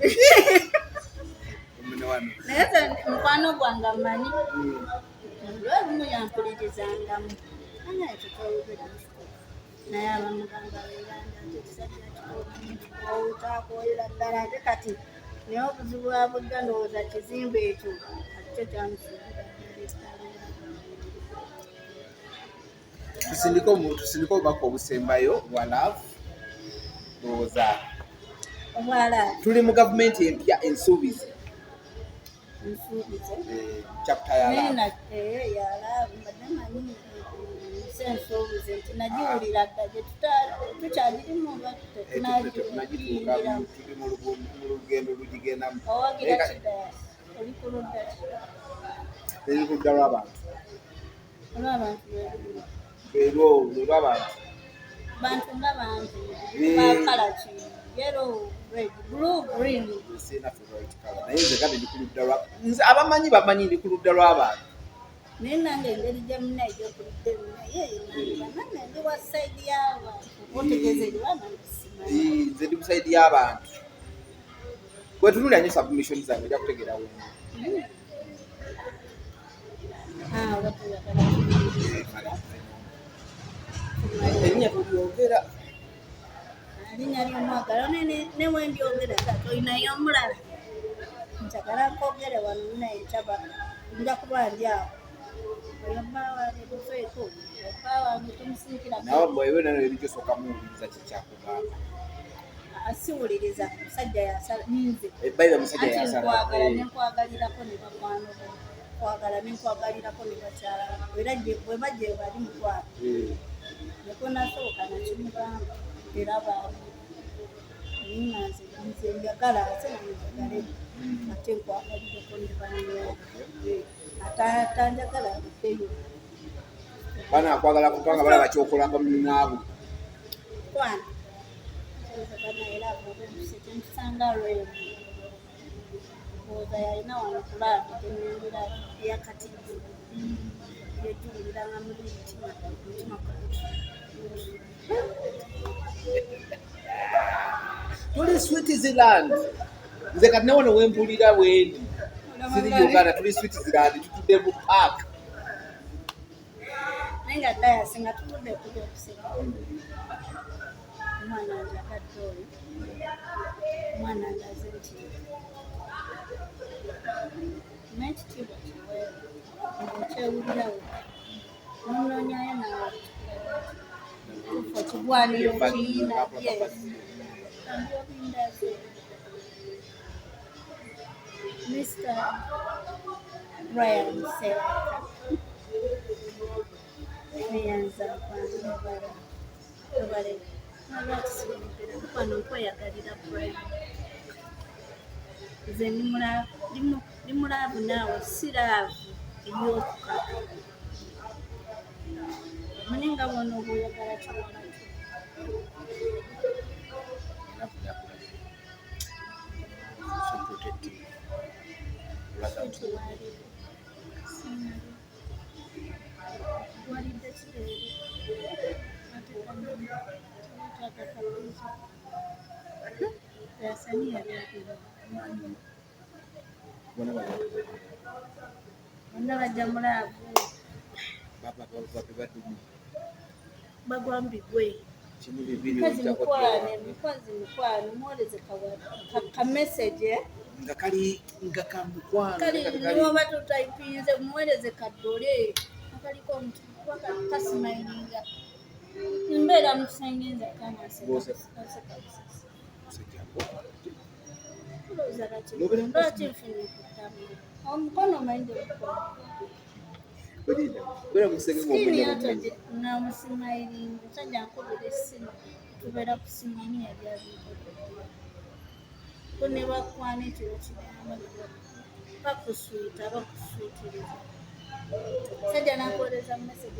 A: naye mukwano gwange amanyi lwebumu yampulirizangamu anaye tutayogeramufuko naye abamuganga beeranda nti ekisajja kikotakoolera ddala ate kati naye obuzibu bwabudda ndowooza kizimbe ekyo akikyo kyamusuubira
C: tusindika obubaka obusembayo bwa love ndowooza tuli mu gavumenti empya ensuubize chapter ya
A: love mbadde manyi ensuubize nti nagiwulira dda gye tukyagirimu oba tetunagiyingira
C: tuli mu lugendo lugigendamu
A: owagira kidaya oli ku ludda ki
C: eri ku ludda lw'abantu
A: olw'abantu
C: lw'abantu
A: bantu nga bantu bakala ki yellow red blue green
C: naye nze kale ndi ku ludda lwa nze abamanyi bamanyi ndi ku ludda lw'abantu
A: naye nange engeri gye muna egyokuludde naye nange ndi wa sayidi y'abantu otegeeza eriwana
C: nze ndi ku sayidi y'abantu bwetunulira nyo submission zange ojja kutegeera wengi erinnya tulyogera
A: linnya ly'omwagala newendyogera olinayo omulala njagala nkwogere wano naye kyaba nja kuba ndi awo oyo baawange tufeeko baawange tumusinkira
C: nawe bwewe nano ebigyosoka muwuliriza kikyakugamba
A: asiwuliriza musajja yasala ninze
C: ebbaira musajja yasala
A: nekwagalirako ne bakwano kwagala nenkwagalirako ne bakyala era bwe bajja bali mutwala neko nasooka nakimugamba era baamu ninanze nze njagala ate nanjagale ate nkwagalireko ne banneewo atanjagala addeyo
C: bana akwagala kubanga balaba kyokolanga munnaabwe
A: kwana bana era abamusanga lweyo oza yalina wano kulaba tenengira yakativu yejuliranga mu mutima
C: tuli Switzerland nze kati nawe wempulira bwendi siri Uganda tuli Switzerland tutudde mu park
A: nenga dayasi nga tutudde kuba okuseka omwana wange akadde oyo omwana ndaze nti n'ekitiibwa kiweewo ng'okyewulirawo nonoonyayo nawe tufa kigwaniro kiyina andiyobindaze Mr. Brian Seraka neyanza kwanza mubale nalwakisimumpira mukwano nkweyagalira Brian nze ndi mulaavu naawe siraavu ebyokukaka manye nga bwona oba oyagala kiwala walidde kireere yasani yali agera bonna bajja mulaavu bagwambigwe mukazi mukwano mwoleze kamesage
C: nga kali nga kamukwano
A: kali niwoba tutayipinze muweleze kadole akaliko omuntu kasimayiringa embeera mukisengenza kanasekaolwaki nfunye kutamu omukono mainde namusimayiringa sajja nkubira essimu tubeera kusimani yali abikode ko ne bakwana ekiro kigamba bakuswita bakuswitiriza sajja nakoleza message